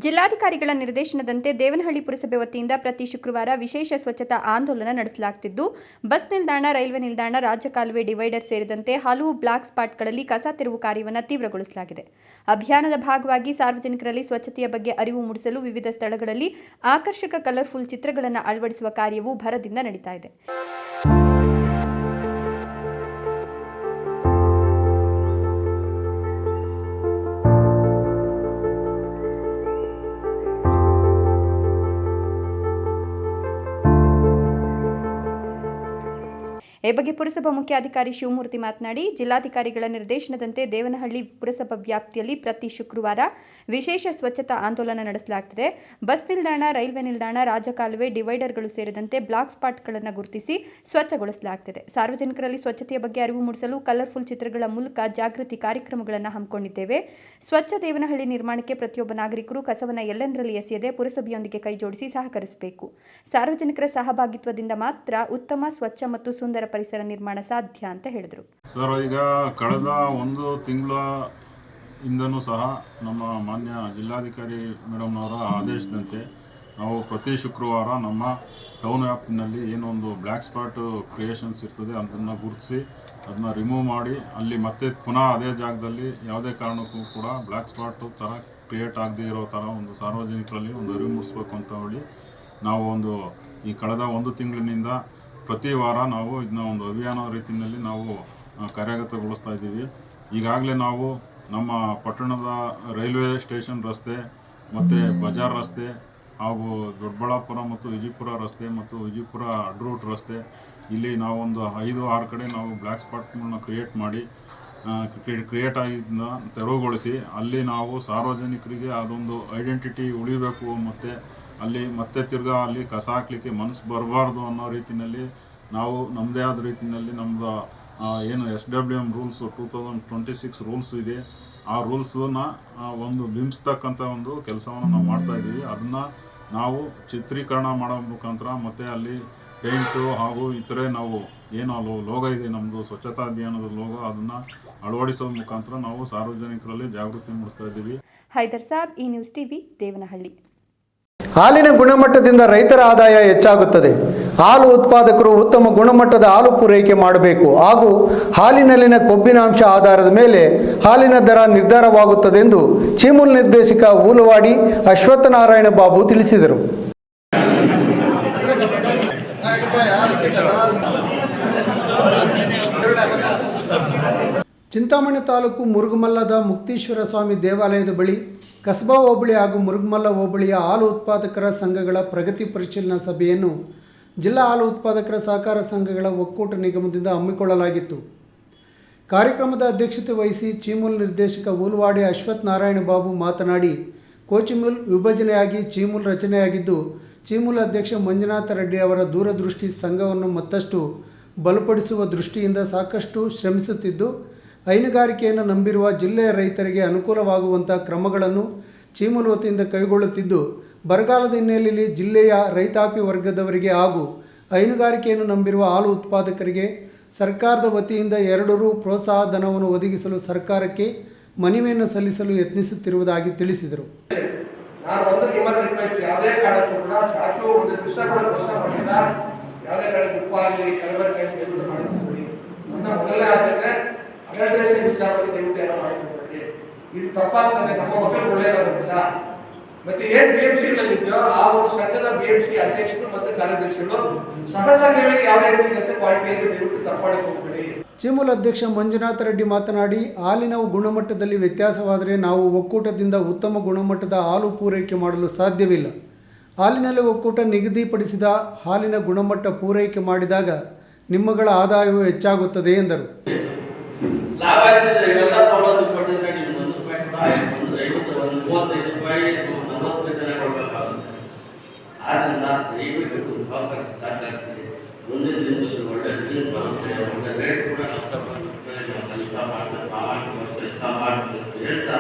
ಜಿಲ್ಲಾಧಿಕಾರಿಗಳ ನಿರ್ದೇಶನದಂತೆ ದೇವನಹಳ್ಳಿ ಪುರಸಭೆ ವತಿಯಿಂದ ಪ್ರತಿ ಶುಕ್ರವಾರ ವಿಶೇಷ ಸ್ವಚ್ಛತಾ ಆಂದೋಲನ ನಡೆಸಲಾಗುತ್ತಿದ್ದು, ಬಸ್ ನಿಲ್ದಾಣ, ರೈಲ್ವೆ ನಿಲ್ದಾಣ, ರಾಜ್ಯ ಕಾಲುವೆ ಡಿವೈಡರ್ ಸೇರಿದಂತೆ ಹಲವು ಬ್ಲಾಕ್ ಸ್ಪಾಟ್ಗಳಲ್ಲಿ ಕಸ ತೆರವು ಕಾರ್ಯವನ್ನು ತೀವ್ರಗೊಳಿಸಲಾಗಿದೆ. ಅಭಿಯಾನದ ಭಾಗವಾಗಿ ಸಾರ್ವಜನಿಕರಲ್ಲಿ ಸ್ವಚ್ಛತೆಯ ಬಗ್ಗೆ ಅರಿವು ಮೂಡಿಸಲು ವಿವಿಧ ಸ್ಥಳಗಳಲ್ಲಿ ಆಕರ್ಷಕ ಕಲರ್ಫುಲ್ ಚಿತ್ರಗಳನ್ನು ಅಳವಡಿಸುವ ಕಾರ್ಯವು ಭರದಿಂದ ನಡೀತಾ ಇದೆ. ಈ ಬಗ್ಗೆ ಪುರಸಭಾ ಮುಖ್ಯಾಧಿಕಾರಿ ಶಿವಮೂರ್ತಿ ಮಾತನಾಡಿ, ಜಿಲ್ಲಾಧಿಕಾರಿಗಳ ನಿರ್ದೇಶನದಂತೆ ದೇವನಹಳ್ಳಿ ಪುರಸಭಾ ವ್ಯಾಪ್ತಿಯಲ್ಲಿ ಪ್ರತಿ ಶುಕ್ರವಾರ ವಿಶೇಷ ಸ್ವಚ್ಛತಾ ಆಂದೋಲನ ನಡೆಸಲಾಗುತ್ತದೆ. ಬಸ್ ನಿಲ್ದಾಣ, ರೈಲ್ವೆ ನಿಲ್ದಾಣ, ರಾಜ್ಯ ಕಾಲುವೆ ಡಿವೈಡರ್ಗಳು ಸೇರಿದಂತೆ ಬ್ಲಾಕ್ ಸ್ಪಾಟ್ಗಳನ್ನು ಗುರುತಿಸಿ ಸ್ವಚ್ಛಗೊಳಿಸಲಾಗುತ್ತದೆ. ಸಾರ್ವಜನಿಕರಲ್ಲಿ ಸ್ವಚ್ಛತೆಯ ಬಗ್ಗೆ ಅರಿವು ಮೂಡಿಸಲು ಕಲರ್ಫುಲ್ ಚಿತ್ರಗಳ ಮೂಲಕ ಜಾಗೃತಿ ಕಾರ್ಯಕ್ರಮಗಳನ್ನು ಹಮ್ಮಿಕೊಂಡಿದ್ದೇವೆ. ಸ್ವಚ್ಛ ದೇವನಹಳ್ಳಿ ನಿರ್ಮಾಣಕ್ಕೆ ಪ್ರತಿಯೊಬ್ಬ ನಾಗರಿಕರು ಕಸವನ್ನು ಎಲ್ಲೆಂದರಲ್ಲಿ ಎಸೆಯದೆ ಪುರಸಭೆಯೊಂದಿಗೆ ಕೈಜೋಡಿಸಿ ಸಹಕರಿಸಬೇಕು. ಸಾರ್ವಜನಿಕರ ಸಹಭಾಗಿತ್ವದಿಂದ ಮಾತ್ರ ಉತ್ತಮ, ಸ್ವಚ್ಛ ಮತ್ತು ಸುಂದರ ಪರಿಸರ ನಿರ್ಮಾಣ ಸಾಧ್ಯ ಅಂತ ಹೇಳಿದರು. ಸರ್, ಈಗ ಕಳೆದ ಒಂದು ತಿಂಗಳಿಂದನೂ ಸಹ ನಮ್ಮ ಮಾನ್ಯ ಜಿಲ್ಲಾಧಿಕಾರಿ ಮೇಡಮ್ನವರ ಆದೇಶದಂತೆ ನಾವು ಪ್ರತಿ ಶುಕ್ರವಾರ ನಮ್ಮ ಟೌನ್ ವ್ಯಾಪ್ತಿನಲ್ಲಿ ಏನೊಂದು ಬ್ಲ್ಯಾಕ್ ಸ್ಪಾಟ್ ಕ್ರಿಯೇಷನ್ಸ್ ಇರ್ತದೆ ಅದನ್ನು ಗುರುತಿಸಿ ಅದನ್ನ ರಿಮೂವ್ ಮಾಡಿ ಅಲ್ಲಿ ಮತ್ತೆ ಪುನಃ ಅದೇ ಜಾಗದಲ್ಲಿ ಯಾವುದೇ ಕಾರಣಕ್ಕೂ ಕೂಡ ಬ್ಲ್ಯಾಕ್ ಸ್ಪಾಟ್ ಥರ ಕ್ರಿಯೇಟ್ ಆಗದೇ ಇರೋ ಥರ ಒಂದು ಸಾರ್ವಜನಿಕರಲ್ಲಿ ಒಂದು ಅರಿವು ಮೂಡಿಸ್ಬೇಕು ಅಂತ ಹೇಳಿ ನಾವು ಈ ಕಳೆದ ಒಂದು ತಿಂಗಳಿನಿಂದ ಪ್ರತಿ ವಾರ ನಾವು ಇದನ್ನ ಒಂದು ಅಭಿಯಾನ ರೀತಿಯಲ್ಲಿ ನಾವು ಕಾರ್ಯಗತಗೊಳಿಸ್ತಾ ಇದ್ದೀವಿ. ಈಗಾಗಲೇ ನಾವು ನಮ್ಮ ಪಟ್ಟಣದ ರೈಲ್ವೆ ಸ್ಟೇಷನ್ ರಸ್ತೆ ಮತ್ತು ಬಜಾರ್ ರಸ್ತೆ ಹಾಗೂ ದೊಡ್ಡಬಳ್ಳಾಪುರ ಮತ್ತು ವಿಜಯಪುರ ರಸ್ತೆ ಮತ್ತು ವಿಜಯಪುರ ಅಡ್ರೂಟ್ ರಸ್ತೆ ಇಲ್ಲಿ ನಾವೊಂದು 5-6 ಕಡೆ ನಾವು ಬ್ಲ್ಯಾಕ್ ಸ್ಪಾಟ್ಗಳನ್ನ ಕ್ರಿಯೇಟ್ ಆಗಿದ್ದನ್ನ ತೆರವುಗೊಳಿಸಿ ಅಲ್ಲಿ ನಾವು ಸಾರ್ವಜನಿಕರಿಗೆ ಅದೊಂದು ಐಡೆಂಟಿಟಿ ಉಳಿಬೇಕು ಮತ್ತು ಅಲ್ಲಿ ಮತ್ತೆ ತಿರ್ಗಾ ಅಲ್ಲಿ ಕಸ ಹಾಕಲಿಕ್ಕೆ ಮನಸ್ಸು ಬರಬಾರ್ದು ಅನ್ನೋ ರೀತಿಯಲ್ಲಿ ನಾವು ನಮ್ಮದೇ ಆದ ರೀತಿಯಲ್ಲಿ ನಮ್ಮದು ಏನು SWM ರೂಲ್ಸ್ 2026 ರೂಲ್ಸ್ ಇದೆ, ಆ ರೂಲ್ಸನ್ನ ಒಂದು ಬಿಂಬಿಸ್ತಕ್ಕಂಥ ಒಂದು ಕೆಲಸವನ್ನು ನಾವು ಮಾಡ್ತಾಯಿದ್ದೀವಿ. ಅದನ್ನು ನಾವು ಚಿತ್ರೀಕರಣ ಮಾಡೋ ಮುಖಾಂತರ ಮತ್ತು ಅಲ್ಲಿ ಪೇಂಟು ಹಾಗೂ ಇತರೆ ನಾವು ಏನು ಲೋಗೋ ಇದೆ ನಮ್ಮದು ಸ್ವಚ್ಛತಾ ಅಭಿಯಾನದ ಲೋಗೋ ಅದನ್ನು ಅಳವಡಿಸೋ ಮುಖಾಂತರ ನಾವು ಸಾರ್ವಜನಿಕರಲ್ಲಿ ಜಾಗೃತಿ ಮೂಡಿಸ್ತಾ ಇದ್ದೀವಿ. ಹೈದರ್ ಸಾಬ್, ಈ ನ್ಯೂಸ್ ಟಿವಿ, ದೇವನಹಳ್ಳಿ. ಹಾಲಿನ ಗುಣಮಟ್ಟದಿಂದ ರೈತರ ಆದಾಯ ಹೆಚ್ಚಾಗುತ್ತದೆ. ಹಾಲು ಉತ್ಪಾದಕರು ಉತ್ತಮ ಗುಣಮಟ್ಟದ ಹಾಲು ಪೂರೈಕೆ ಮಾಡಬೇಕು ಹಾಗೂ ಹಾಲಿನಲ್ಲಿನ ಕೊಬ್ಬಿನ ಅಂಶ ಆಧಾರದ ಮೇಲೆ ಹಾಲಿನ ದರ ನಿರ್ಧಾರವಾಗುತ್ತದೆ ಎಂದು ಚೀಮೂಲ್ ನಿರ್ದೇಶಕ ಊಲವಾಡಿ ಅಶ್ವತ್ಥನಾರಾಯಣ ಬಾಬು ತಿಳಿಸಿದರು. ಚಿಂತಾಮಣಿ ತಾಲೂಕು ಮುರುಗಮಲ್ಲದ ಮುಕ್ತೀಶ್ವರ ಸ್ವಾಮಿ ದೇವಾಲಯದ ಬಳಿ ಕಸಬಾ ಹೋಬಳಿ ಹಾಗೂ ಮುರುಗಮಲ್ಲ ಹೋಬಳಿಯ ಹಾಲು ಉತ್ಪಾದಕರ ಸಂಘಗಳ ಪ್ರಗತಿ ಪರಿಶೀಲನಾ ಸಭೆಯನ್ನು ಜಿಲ್ಲಾ ಹಾಲು ಉತ್ಪಾದಕರ ಸಹಕಾರ ಸಂಘಗಳ ಒಕ್ಕೂಟ ನಿಗಮದಿಂದ ಹಮ್ಮಿಕೊಳ್ಳಲಾಗಿತ್ತು. ಕಾರ್ಯಕ್ರಮದ ಅಧ್ಯಕ್ಷತೆ ವಹಿಸಿ ಚೀಮೂಲ್ ನಿರ್ದೇಶಕ ಊಲವಾಡಿ ಅಶ್ವಥ್ ನಾರಾಯಣ ಬಾಬು ಮಾತನಾಡಿ, ಕೋಚಿಮೂಲ್ ವಿಭಜನೆಯಾಗಿ ಚೀಮೂಲ್ ರಚನೆಯಾಗಿದ್ದು, ಚೀಮೂಲ್ ಅಧ್ಯಕ್ಷ ಮಂಜುನಾಥ ರೆಡ್ಡಿ ಅವರ ದೂರದೃಷ್ಟಿ ಸಂಘವನ್ನು ಮತ್ತಷ್ಟು ಬಲಪಡಿಸುವ ದೃಷ್ಟಿಯಿಂದ ಸಾಕಷ್ಟು ಶ್ರಮಿಸುತ್ತಿದ್ದು, ಹೈನುಗಾರಿಕೆಯನ್ನು ನಂಬಿರುವ ಜಿಲ್ಲೆಯ ರೈತರಿಗೆ ಅನುಕೂಲವಾಗುವಂಥ ಕ್ರಮಗಳನ್ನು ಚೀಮೂಲ್ ವತಿಯಿಂದ ಕೈಗೊಳ್ಳುತ್ತಿದ್ದು, ಬರಗಾಲದ ಹಿನ್ನೆಲೆಯಲ್ಲಿ ಜಿಲ್ಲೆಯ ರೈತಾಪಿ ವರ್ಗದವರಿಗೆ ಹಾಗೂ ಹೈನುಗಾರಿಕೆಯನ್ನು ನಂಬಿರುವ ಹಾಲು ಉತ್ಪಾದಕರಿಗೆ ಸರ್ಕಾರದ ವತಿಯಿಂದ 2 ರು ಪ್ರೋತ್ಸಾಹ ಧನವನ್ನು ಒದಗಿಸಲು ಸರ್ಕಾರಕ್ಕೆ ಮನವಿಯನ್ನು ಸಲ್ಲಿಸಲು ಯತ್ನಿಸುತ್ತಿರುವುದಾಗಿ ತಿಳಿಸಿದರು. ನಾನು ಒಂದು ನಿಮ್ಮಲ್ಲಿ ರಿಕ್ವೆಸ್ಟ್, ಯಾವುದೇ ಕಾರಣಕ್ಕೂ ಕೂಡ ಚಾಚು ಒಂದು ದಿವಸಗಳ ವರ್ಷ ಮಾಡಿಲ್ಲ, ಯಾವುದೇ ಕಾರಣಕ್ಕೆ ಉಪ್ಪಾಗಲಿ ಕಲಬೆರಕೆ ದಯವಿಟ್ಟು ಮಾಡಿಕೊಡಿ. ನನ್ನ ಮೊದಲನೇ ಆದ್ಯತೆ ಅಡಲ್ಟ್ರೇಷನ್ ವಿಚಾರವಾಗಿ ದಯವಿಟ್ಟು ಎಲ್ಲ ಮಾಡಿಕೊಡಿ. ಇದು ತಪ್ಪಾಗ್ತದೆ, ನಮ್ಮ ಮಕ್ಕಳು ಒಳ್ಳೆಯದಾಗೋದಿಲ್ಲ. ಮತ್ತೆ ಏನ್ BMCಗಳಿದೆಯೋ ಆ ಒಂದು ಸಂಘದ BMC ಅಧ್ಯಕ್ಷರು ಮತ್ತು ಕಾರ್ಯದರ್ಶಿಗಳು ಸಹ ಸಂಘಗಳಿಗೆ ಯಾವ ರೀತಿ ಕ್ವಾಲಿಟಿಯಲ್ಲಿ ದಯವಿಟ್ಟು ತಪ್ಪಾಡಕ್ಕೆ ಹೋಗಬೇಡಿ. ಚೀಮೂಲ್ ಅಧ್ಯಕ್ಷ ಮಂಜುನಾಥ ರೆಡ್ಡಿ ಮಾತನಾಡಿ, ಹಾಲಿನ ಗುಣಮಟ್ಟದಲ್ಲಿ ವ್ಯತ್ಯಾಸವಾದರೆ ನಾವು ಒಕ್ಕೂಟದಿಂದ ಉತ್ತಮ ಗುಣಮಟ್ಟದ ಹಾಲು ಪೂರೈಕೆ ಮಾಡಲು ಸಾಧ್ಯವಿಲ್ಲ. ಹಾಲಿನಲ್ಲಿ ಒಕ್ಕೂಟ ನಿಗದಿಪಡಿಸಿದ ಹಾಲಿನ ಗುಣಮಟ್ಟ ಪೂರೈಕೆ ಮಾಡಿದಾಗ ನಿಮ್ಮಗಳ ಆದಾಯವು ಹೆಚ್ಚಾಗುತ್ತದೆ ಎಂದರು. ಆದ್ದರಿಂದ ದಯವಿಟ್ಟು ಸಹಕರಿಸಿ ಮುಂದಿನ ದಿನದಲ್ಲಿ ಒಳ್ಳೆ ರಿಸಲ್ಟ್ ಬರುತ್ತೆ, ಒಳ್ಳೆ ರೇಟ್ ಕೂಡ ನಾವು ಕೆಲಸ ಮಾಡ್ತಾರೆ, ಪ್ರಾಮಾಣಿಕವಾಗಿ ಕೆಲಸ ಮಾಡ್ತಾರೆ ಅಂತ ಹೇಳ್ತಾ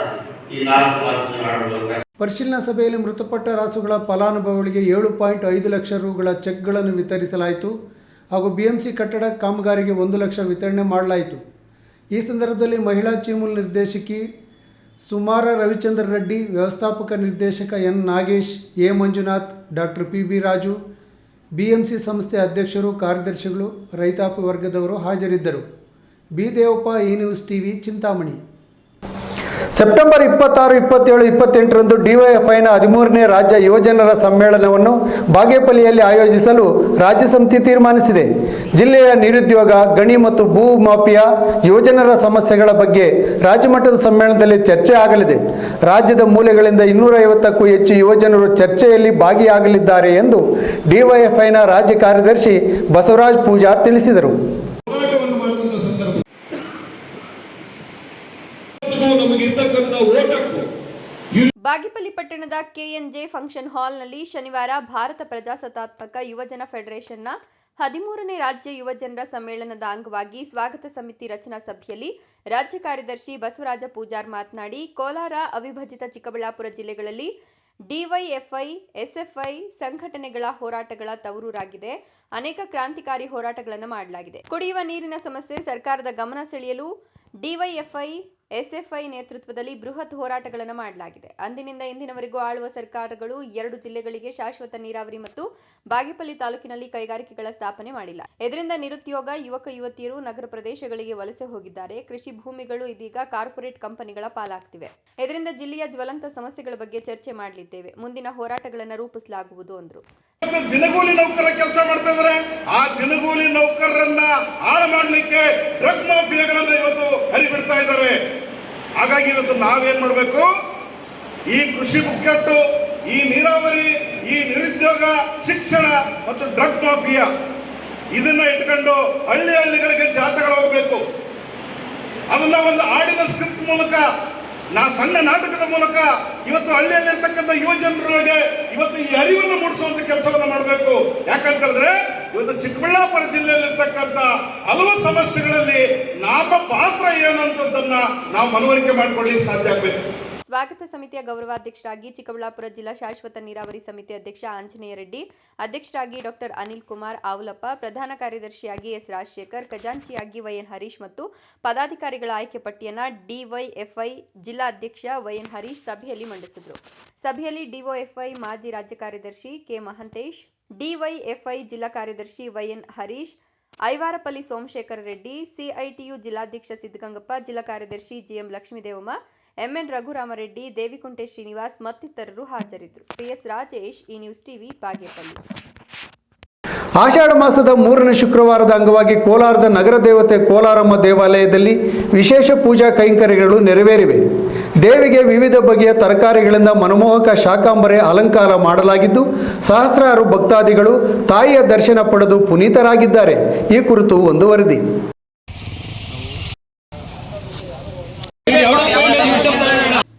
ಈ 4 ಮಾತುಗಳನ್ನು ಆಡಲು ಪರಿಶೀಲನಾ ಸಭೆಯಲ್ಲಿ ಮೃತಪಟ್ಟ ರಾಸುಗಳ ಫಲಾನುಭವಿಗಳಿಗೆ 7.5 ಲಕ್ಷ ರುಗಳ ಚೆಕ್ಗಳನ್ನು ವಿತರಿಸಲಾಯಿತು ಹಾಗೂ BMC ಕಟ್ಟಡ ಕಾಮಗಾರಿಗೆ 1 ಲಕ್ಷ ವಿತರಣೆ ಮಾಡಲಾಯಿತು. ಈ ಸಂದರ್ಭದಲ್ಲಿ ಮಹಿಳಾ ಚೀಮುಲ್ ನಿರ್ದೇಶಕಿ ಸುಮಾರ ರವಿಚಂದ್ರ ರೆಡ್ಡಿ, ವ್ಯವಸ್ಥಾಪಕ ನಿರ್ದೇಶಕ N Nagesh, A Manjunath, doctor PB Raju, BMC ಸಂಸ್ಥೆ ಅಧ್ಯಕ್ಷರು, ಕಾರ್ಯದರ್ಶಿಗಳು, ರೈತಾಪಿ ವರ್ಗದವರು ಹಾಜರಿದ್ದರು. ಬಿ ದೇವಪ್ಪ, ಈ ನ್ಯೂಸ್ TV, ಚಿಂತಾಮಣಿ. ಸೆಪ್ಟೆಂಬರ್ 26, 27, 28ರಂದು ಡಿವೈಎಫ್ಐನ 13ನೇ ರಾಜ್ಯ ಯುವಜನರ ಸಮ್ಮೇಳನವನ್ನು ಬಾಗೇಪಲ್ಲಿಯಲ್ಲಿ ಆಯೋಜಿಸಲು ರಾಜ್ಯ ಸಮಿತಿ ತೀರ್ಮಾನಿಸಿದೆ. ಜಿಲ್ಲೆಯ ನಿರುದ್ಯೋಗ, ಗಣಿ ಮತ್ತು ಭೂ ಮಾಫಿಯಾ, ಯುವಜನರ ಸಮಸ್ಯೆಗಳ ಬಗ್ಗೆ ರಾಜ್ಯಮಟ್ಟದ ಸಮ್ಮೇಳನದಲ್ಲಿ ಚರ್ಚೆ ಆಗಲಿದೆ. ರಾಜ್ಯದ ಮೂಲೆಗಳಿಂದ 250ಕ್ಕೂ ಹೆಚ್ಚು ಯುವಜನರು ಚರ್ಚೆಯಲ್ಲಿ ಭಾಗಿಯಾಗಲಿದ್ದಾರೆ ಎಂದು ಡಿವೈಎಫ್ಐನ ರಾಜ್ಯ ಕಾರ್ಯದರ್ಶಿ ಬಸವರಾಜ್ ಪೂಜಾರ್ ತಿಳಿಸಿದರು. ಬಾಗೇಪಲ್ಲಿ ಪಟ್ಟಣದ KNJ ಫಂಕ್ಷನ್ ಹಾಲ್ನಲ್ಲಿ ಶನಿವಾರ ಭಾರತ ಪ್ರಜಾಸತ್ತಾತ್ಮಕ ಯುವಜನ ಫೆಡರೇಷನ್ನ 13ನೇ ರಾಜ್ಯ ಯುವಜನರ ಸಮ್ಮೇಳನದ ಅಂಗವಾಗಿ ಸ್ವಾಗತ ಸಮಿತಿ ರಚನಾ ಸಭೆಯಲ್ಲಿ ರಾಜ್ಯ ಕಾರ್ಯದರ್ಶಿ ಬಸವರಾಜ ಪೂಜಾರ್ ಮಾತನಾಡಿ, ಕೋಲಾರ, ಅವಿಭಜಿತ ಚಿಕ್ಕಬಳ್ಳಾಪುರ ಜಿಲ್ಲೆಗಳಲ್ಲಿ ಡಿವೈಎಫ್ಐ, SFI ಸಂಘಟನೆಗಳ ಹೋರಾಟಗಳ ತವರೂರಾಗಿದೆ. ಅನೇಕ ಕ್ರಾಂತಿಕಾರಿ ಹೋರಾಟಗಳನ್ನು ಮಾಡಲಾಗಿದೆ. ಕುಡಿಯುವ ನೀರಿನ ಸಮಸ್ಯೆ ಸರ್ಕಾರದ ಗಮನ ಸೆಳೆಯಲು ಡಿವೈಎಫ್ಐ, SFI ನೇತೃತ್ವದಲ್ಲಿ ಬೃಹತ್ ಹೋರಾಟಗಳನ್ನು ಮಾಡಲಾಗಿದೆ. ಅಂದಿನಿಂದ ಇಂದಿನವರೆಗೂ ಆಳುವ ಸರ್ಕಾರಗಳು 2 ಜಿಲ್ಲೆಗಳಿಗೆ ಶಾಶ್ವತ ನೀರಾವರಿ ಮತ್ತು ಬಾಗೇಪಲ್ಲಿ ತಾಲೂಕಿನಲ್ಲಿ ಕೈಗಾರಿಕೆಗಳ ಸ್ಥಾಪನೆ ಮಾಡಿಲ್ಲ. ಇದರಿಂದ ನಿರುದ್ಯೋಗ, ಯುವಕ ಯುವತಿಯರು ನಗರ ಪ್ರದೇಶಗಳಿಗೆ ವಲಸೆ ಹೋಗಿದ್ದಾರೆ. ಕೃಷಿ ಭೂಮಿಗಳು ಇದೀಗ ಕಾರ್ಪೊರೇಟ್ ಕಂಪನಿಗಳ ಪಾಲಾಗ್ತಿವೆ. ಇದರಿಂದ ಜಿಲ್ಲೆಯ ಜ್ವಲಂತ ಸಮಸ್ಯೆಗಳ ಬಗ್ಗೆ ಚರ್ಚೆ ಮಾಡಲಿದ್ದೇವೆ. ಮುಂದಿನ ಹೋರಾಟಗಳನ್ನು ರೂಪಿಸಲಾಗುವುದು ಎಂದರು. ದಿನಗೂಲಿ ನೌಕರ ಕೆಲಸ ಮಾಡ್ತಾ ಇದ್ದಾರೆ. ಆ ದಿನಗೂಲಿ ನೌಕರರನ್ನ ಹಾಳು ಮಾಡಲಿಕ್ಕೆ ಡ್ರಗ್ ಮಾಫಿಯಾಗಳನ್ನ ಇವತ್ತು ಹರಿಬಿಡ್ತಾ ಇದ್ದಾರೆ. ಹಾಗಾಗಿ ಇವತ್ತು ನಾವೇನ್ ಮಾಡಬೇಕು, ಈ ಕೃಷಿ ಬಿಕ್ಕಟ್ಟು, ಈ ನೀರಾವರಿ, ಈ ನಿರುದ್ಯೋಗ, ಶಿಕ್ಷಣ ಮತ್ತು ಡ್ರಗ್ ಮಾಫಿಯಾ ಇದನ್ನ ಇಟ್ಕೊಂಡು ಹಳ್ಳಿಗಳಿಗೆ ಜಾಥಾಗಳು ಹೋಗ್ಬೇಕು. ಅದನ್ನ ಒಂದು ಹಾಡಿನ ಸ್ಕ್ರಿಪ್ಟ್ ಮೂಲಕ, ಸಣ್ಣ ನಾಟಕದ ಮೂಲಕ ಇವತ್ತು ಹಳ್ಳಿಯಲ್ಲಿರ್ತಕ್ಕಂಥ ಯುವಜನರಿಗೆ ಇವತ್ತು ಈ ಅರಿವನ್ನು ಮೂಡಿಸುವಂತ ಕೆಲಸವನ್ನು ಮಾಡಬೇಕು. ಯಾಕಂತಂದ್ರೆ ಇವತ್ತು ಚಿಕ್ಕಬಳ್ಳಾಪುರ ಜಿಲ್ಲೆಯಲ್ಲಿರ್ತಕ್ಕಂಥ ಹಲವು ಸಮಸ್ಯೆಗಳಲ್ಲಿ ನಮ್ಮ ಪಾತ್ರ ಏನು ಅಂತದನ್ನ ನಾವು ಮನವರಿಕೆ ಮಾಡಿಕೊಳ್ಳಲಿಕ್ಕೆ ಸಾಧ್ಯ ಆಗಬೇಕು. ಸ್ವಾಗತ ಸಮಿತಿಯ ಗೌರವಾಧ್ಯಕ್ಷರಾಗಿ ಚಿಕ್ಕಬಳ್ಳಾಪುರ ಜಿಲ್ಲಾ ಶಾಶ್ವತ ನೀರಾವರಿ ಸಮಿತಿ ಅಧ್ಯಕ್ಷ ಆಂಜನೇಯ ರೆಡ್ಡಿ, ಅಧ್ಯಕ್ಷರಾಗಿ ಡಾಕ್ಟರ್ ಅನಿಲ್ ಕುಮಾರ್ ಆವುಲಪ್ಪ, ಪ್ರಧಾನ ಕಾರ್ಯದರ್ಶಿಯಾಗಿ ಎಸ್ ರಾಜಶೇಖರ್, ಖಜಾಂಚಿಯಾಗಿ YN ಹರೀಶ್ ಮತ್ತು ಪದಾಧಿಕಾರಿಗಳ ಆಯ್ಕೆ ಪಟ್ಟಿಯನ್ನು ಡಿವೈಎಫ್ಐ ಜಿಲ್ಲಾ ಅಧ್ಯಕ್ಷ YN ಹರೀಶ್ ಸಭೆಯಲ್ಲಿ ಮಂಡಿಸಿದರು. ಸಭೆಯಲ್ಲಿ ಡಿವೈಎಫ್ಐ ಮಾಜಿ ರಾಜ್ಯ ಕಾರ್ಯದರ್ಶಿ ಕೆ ಮಹಂತೇಶ್, ಡಿವೈಎಫ್ಐ ಜಿಲ್ಲಾ ಕಾರ್ಯದರ್ಶಿ YN ಹರೀಶ್, ಐವಾರಪಲ್ಲಿ ಸೋಮಶೇಖರ ರೆಡ್ಡಿ, CITU ಜಿಲ್ಲಾಧ್ಯಕ್ಷ ಸಿದ್ದಗಂಗಪ್ಪ, ಜಿಲ್ಲಾ ಕಾರ್ಯದರ್ಶಿ GM ಲಕ್ಷ್ಮೀದೇವಮ್ಮ, MN ರಘುರಾಮರೆಡ್ಡಿ, ದೇವಿಕುಂಟೆ ಶ್ರೀನಿವಾಸ್ ಮತ್ತಿತರರು ಹಾಜರಿದ್ದರು. PS ರಾಜೇಶ್, ಈ ನ್ಯೂಸ್ TV, ಬಾಗೇಪಲ್ಲಿ. ಆಷಾಢ ಮಾಸದ 3ನೇ ಶುಕ್ರವಾರದ ಅಂಗವಾಗಿ ಕೋಲಾರದ ನಗರ ದೇವತೆ ಕೋಲಾರಮ್ಮ ದೇವಾಲಯದಲ್ಲಿ ವಿಶೇಷ ಪೂಜಾ ಕೈಂಕರ್ಯಗಳು ನೆರವೇರಿವೆ. ದೇವಿಗೆ ವಿವಿಧ ಬಗೆಯ ತರಕಾರಿಗಳಿಂದ ಮನಮೋಹಕ ಶಾಕಾಂಬರೆ ಅಲಂಕಾರ ಮಾಡಲಾಗಿದ್ದು, ಸಹಸ್ರಾರು ಭಕ್ತಾದಿಗಳು ತಾಯಿಯ ದರ್ಶನ ಪಡೆದು ಪುನೀತರಾಗಿದ್ದಾರೆ. ಈ ಕುರಿತು ಒಂದು ವರದಿ.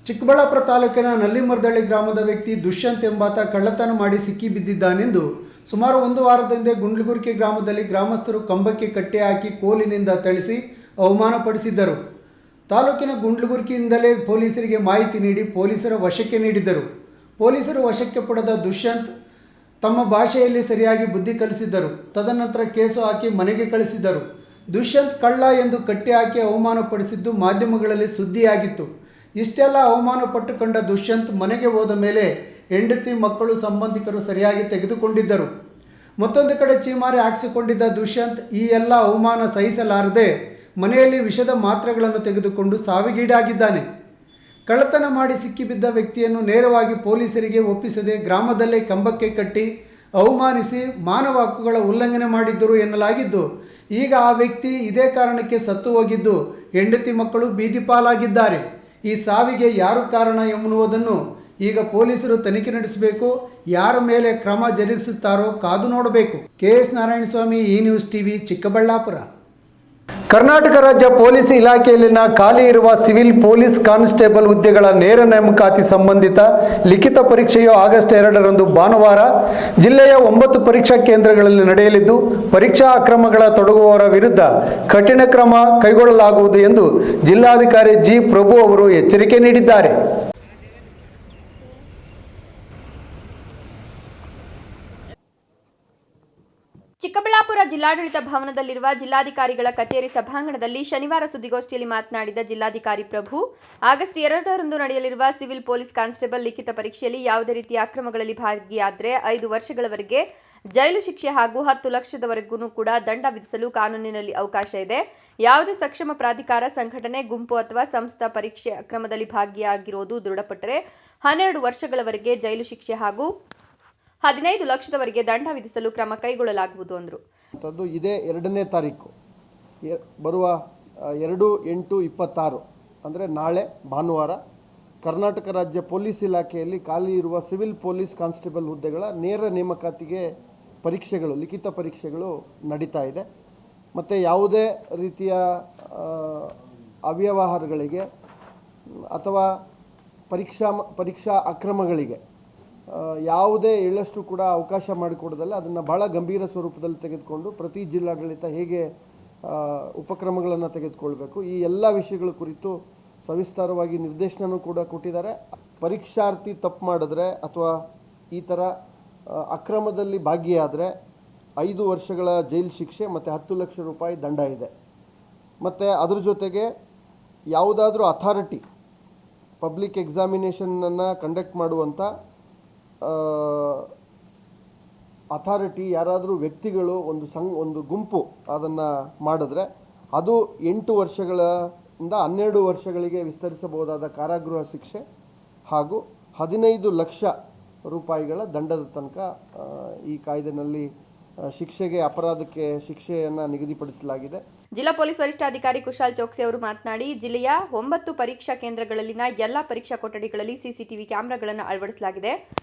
ಚಿಕ್ಕಬಳ್ಳಾಪುರ ತಾಲೂಕಿನ ನಲ್ಲಿಮರ್ದಳ್ಳಿ ಗ್ರಾಮದ ವ್ಯಕ್ತಿ ದುಷ್ಯಂತ್ ಎಂಬಾತ ಕಳ್ಳತನ ಮಾಡಿ ಸಿಕ್ಕಿಬಿದ್ದಿದ್ದಾನೆಂದು ಸುಮಾರು 1 ವಾರದಿಂದ ಗುಂಡ್ಲುಗುರ್ಕಿ ಗ್ರಾಮದಲ್ಲಿ ಗ್ರಾಮಸ್ಥರು ಕಂಬಕ್ಕೆ ಕಟ್ಟೆ ಹಾಕಿ ಕೋಲಿನಿಂದ ಥಳಿಸಿ ಅವಮಾನಪಡಿಸಿದ್ದರು. ತಾಲೂಕಿನ ಗುಂಡ್ಲುಗುರ್ಕಿಯಿಂದಲೇ ಪೊಲೀಸರಿಗೆ ಮಾಹಿತಿ ನೀಡಿ ಪೊಲೀಸರ ವಶಕ್ಕೆ ನೀಡಿದ್ದರು. ಪೊಲೀಸರು ವಶಕ್ಕೆ ಪಡೆದ ದುಷ್ಯಂತ್ ತಮ್ಮ ಭಾಷೆಯಲ್ಲಿ ಸರಿಯಾಗಿ ಬುದ್ಧಿ ಕಲಿಸಿದ್ದರು. ತದನಂತರ ಕೇಸು ಹಾಕಿ ಮನೆಗೆ ಕಳಿಸಿದ್ದರು. ದುಷ್ಯಂತ್ ಕಳ್ಳ ಎಂದು ಕಟ್ಟಿ ಹಾಕಿ ಅವಮಾನಪಡಿಸಿದ್ದು ಮಾಧ್ಯಮಗಳಲ್ಲಿ ಸುದ್ದಿಯಾಗಿತ್ತು. ಇಷ್ಟೆಲ್ಲ ಅವಮಾನ ಪಟ್ಟುಕೊಂಡ ದುಷ್ಯಂತ್ ಮನೆಗೆ ಹೋದ ಮೇಲೆ ಹೆಂಡತಿ, ಮಕ್ಕಳು, ಸಂಬಂಧಿಕರು ಸರಿಯಾಗಿ ತೆಗೆದುಕೊಂಡಿದ್ದರು. ಮತ್ತೊಂದು ಕಡೆ ಚೀಮಾರಿ ಹಾಕಿಸಿಕೊಂಡಿದ್ದ ದುಷ್ಯಂತ್ ಈ ಎಲ್ಲ ಅವಮಾನ ಸಹಿಸಲಾರದೆ ಮನೆಯಲ್ಲಿ ವಿಷದ ಮಾತ್ರೆಗಳನ್ನು ತೆಗೆದುಕೊಂಡು ಸಾವಿಗೀಡಾಗಿದ್ದಾನೆ. ಕಳ್ಳತನ ಮಾಡಿ ಸಿಕ್ಕಿಬಿದ್ದ ವ್ಯಕ್ತಿಯನ್ನು ನೇರವಾಗಿ ಪೊಲೀಸರಿಗೆ ಒಪ್ಪಿಸದೆ ಗ್ರಾಮದಲ್ಲೇ ಕಂಬಕ್ಕೆ ಕಟ್ಟಿ ಅವಮಾನಿಸಿ ಮಾನವ ಹಕ್ಕುಗಳ ಉಲ್ಲಂಘನೆ ಮಾಡಿದ್ದರು ಎನ್ನಲಾಗಿದ್ದು, ಈಗ ಆ ವ್ಯಕ್ತಿ ಇದೇ ಕಾರಣಕ್ಕೆ ಸತ್ತು ಹೋಗಿದ್ದು ಹೆಂಡತಿ, ಮಕ್ಕಳು ಬೀದಿ ಪಾಲಾಗಿದ್ದಾರೆ. ಈ ಸಾವಿಗೆ ಯಾರು ಕಾರಣ ಎನ್ನುವುದನ್ನು ಈಗ ಪೊಲೀಸರು ತನಿಖೆ ನಡೆಸಬೇಕು. ಯಾರ ಮೇಲೆ ಕ್ರಮ ಜರುಗಿಸುತ್ತಾರೋ ಕಾದು ನೋಡಬೇಕು. KS ನಾರಾಯಣಸ್ವಾಮಿ, ಈ ನ್ಯೂಸ್ TV, ಚಿಕ್ಕಬಳ್ಳಾಪುರ. ಕರ್ನಾಟಕ ರಾಜ್ಯ ಪೊಲೀಸ್ ಇಲಾಖೆಯಲ್ಲಿನ ಖಾಲಿ ಇರುವ ಸಿವಿಲ್ ಪೊಲೀಸ್ ಕಾನ್ಸ್ಟೇಬಲ್ ಹುದ್ದೆಗಳ ನೇರ ನೇಮಕಾತಿ ಸಂಬಂಧಿತ ಲಿಖಿತ ಪರೀಕ್ಷೆಯು ಆಗಸ್ಟ್ 2ರಂದು ಭಾನುವಾರ ಜಿಲ್ಲೆಯ 9 ಪರೀಕ್ಷಾ ಕೇಂದ್ರಗಳಲ್ಲಿ ನಡೆಯಲಿದ್ದು, ಪರೀಕ್ಷಾ ಅಕ್ರಮಗಳ ತೊಡಗುವವರ ವಿರುದ್ಧ ಕಠಿಣ ಕ್ರಮ ಕೈಗೊಳ್ಳಲಾಗುವುದು ಎಂದು ಜಿಲ್ಲಾಧಿಕಾರಿ ಜಿ. ಪ್ರಭು ಅವರು ಎಚ್ಚರಿಕೆ ನೀಡಿದ್ದಾರೆ. ಚಿಕ್ಕಬಳ್ಳಾಪುರ ಜಿಲ್ಲಾಡಳಿತ ಭವನದಲ್ಲಿರುವ ಜಿಲ್ಲಾಧಿಕಾರಿಗಳ ಕಚೇರಿ ಸಭಾಂಗಣದಲ್ಲಿ ಶನಿವಾರ ಸುದ್ದಿಗೋಷ್ಠಿಯಲ್ಲಿ ಮಾತನಾಡಿದ ಜಿಲ್ಲಾಧಿಕಾರಿ ಪ್ರಭು, ಆಗಸ್ಟ್ 2ರಂದು ನಡೆಯಲಿರುವ ಸಿವಿಲ್ ಪೊಲೀಸ್ ಕಾನ್ಸ್ಟೇಬಲ್ ಲಿಖಿತ ಪರೀಕ್ಷೆಯಲ್ಲಿ ಯಾವುದೇ ರೀತಿಯ ಅಕ್ರಮಗಳಲ್ಲಿ ಭಾಗಿಯಾದರೆ 5 ವರ್ಷಗಳವರೆಗೆ ಜೈಲು ಶಿಕ್ಷೆ ಹಾಗೂ 10 ಲಕ್ಷದವರೆಗೂ ಕೂಡ ದಂಡ ವಿಧಿಸಲು ಕಾನೂನಿನಲ್ಲಿ ಅವಕಾಶ ಇದೆ. ಯಾವುದೇ ಸಕ್ಷಮ ಪ್ರಾಧಿಕಾರ, ಸಂಘಟನೆ, ಗುಂಪು ಅಥವಾ ಸಂಸ್ಥಾ ಪರೀಕ್ಷೆ ಅಕ್ರಮದಲ್ಲಿ ಭಾಗಿಯಾಗಿರುವುದು ದೃಢಪಟ್ಟರೆ 12 ವರ್ಷಗಳವರೆಗೆ ಜೈಲು ಶಿಕ್ಷೆ ಹಾಗೂ 15 ಲಕ್ಷದವರೆಗೆ ದಂಡ ವಿಧಿಸಲು ಕ್ರಮ ಕೈಗೊಳ್ಳಲಾಗುವುದು ಅಂದರು. ಇದೇ 2ನೇ ತಾರೀಕು ಬರುವ 2/8/26 ಅಂದರೆ ನಾಳೆ ಭಾನುವಾರ ಕರ್ನಾಟಕ ರಾಜ್ಯ ಪೊಲೀಸ್ ಇಲಾಖೆಯಲ್ಲಿ ಖಾಲಿ ಇರುವ ಸಿವಿಲ್ ಪೊಲೀಸ್ ಕಾನ್ಸ್ಟೇಬಲ್ ಹುದ್ದೆಗಳ ನೇರ ನೇಮಕಾತಿಗೆ ಪರೀಕ್ಷೆಗಳು, ಲಿಖಿತ ಪರೀಕ್ಷೆಗಳು ನಡೀತಾ ಇದೆ. ಮತ್ತು ಯಾವುದೇ ರೀತಿಯ ಅವ್ಯವಹಾರಗಳಿಗೆ ಅಥವಾ ಪರೀಕ್ಷಾ ಅಕ್ರಮಗಳಿಗೆ ಯಾವುದೇ ಎಳ್ಳಷ್ಟು ಕೂಡ ಅವಕಾಶ ಮಾಡಿಕೊಡೋದಲ್ಲ, ಅದನ್ನು ಭಾಳ ಗಂಭೀರ ಸ್ವರೂಪದಲ್ಲಿ ತೆಗೆದುಕೊಂಡು ಪ್ರತಿ ಜಿಲ್ಲಾಡಳಿತ ಹೇಗೆ ಉಪಕ್ರಮಗಳನ್ನು ತೆಗೆದುಕೊಳ್ಬೇಕು, ಈ ಎಲ್ಲ ವಿಷಯಗಳ ಕುರಿತು ಸವಿಸ್ತಾರವಾಗಿ ನಿರ್ದೇಶನವೂ ಕೂಡ ಕೊಟ್ಟಿದ್ದಾರೆ. ಪರೀಕ್ಷಾರ್ಥಿ ತಪ್ಪು ಮಾಡಿದ್ರೆ ಅಥವಾ ಈ ಥರ ಅಕ್ರಮದಲ್ಲಿ ಭಾಗಿಯಾದರೆ 5 ವರ್ಷಗಳ ಜೈಲು ಶಿಕ್ಷೆ ಮತ್ತು 10 ಲಕ್ಷ ರೂಪಾಯಿ ದಂಡ ಇದೆ. ಮತ್ತು ಅದ್ರ ಜೊತೆಗೆ ಯಾವುದಾದ್ರೂ ಅಥಾರಿಟಿ ಪಬ್ಲಿಕ್ ಎಕ್ಸಾಮಿನೇಷನನ್ನು ಕಂಡಕ್ಟ್ ಮಾಡುವಂಥ ಅಥಾರಿಟಿ ಯಾರಾದರೂ ವ್ಯಕ್ತಿಗಳು ಒಂದು ಗುಂಪು ಅದನ್ನು ಮಾಡಿದ್ರೆ ಅದು 8 ವರ್ಷಗಳಿಂದ 12 ವರ್ಷಗಳಿಗೆ ವಿಸ್ತರಿಸಬಹುದಾದ ಕಾರಾಗೃಹ ಶಿಕ್ಷೆ ಹಾಗೂ 15 ಲಕ್ಷ ರೂಪಾಯಿಗಳ ದಂಡದ ತನಕ ಈ ಕಾಯ್ದೆನಲ್ಲಿ ಅಪರಾಧಕ್ಕೆ ಶಿಕ್ಷೆಯನ್ನು ನಿಗದಿಪಡಿಸಲಾಗಿದೆ. ಜಿಲ್ಲಾ ಪೊಲೀಸ್ ವರಿಷ್ಠಾಧಿಕಾರಿ ಕುಶಾಲ್ ಚೌಕ್ಸಿ ಅವರು ಮಾತನಾಡಿ, ಜಿಲ್ಲೆಯ 9 ಪರೀಕ್ಷಾ ಕೇಂದ್ರಗಳಲ್ಲಿನ ಎಲ್ಲ ಪರೀಕ್ಷಾ ಕೊಠಡಿಗಳಲ್ಲಿ ಸಿಸಿಟಿವಿ ಕ್ಯಾಮೆರಾಗಳನ್ನು ಅಳವಡಿಸಲಾಗಿದೆ.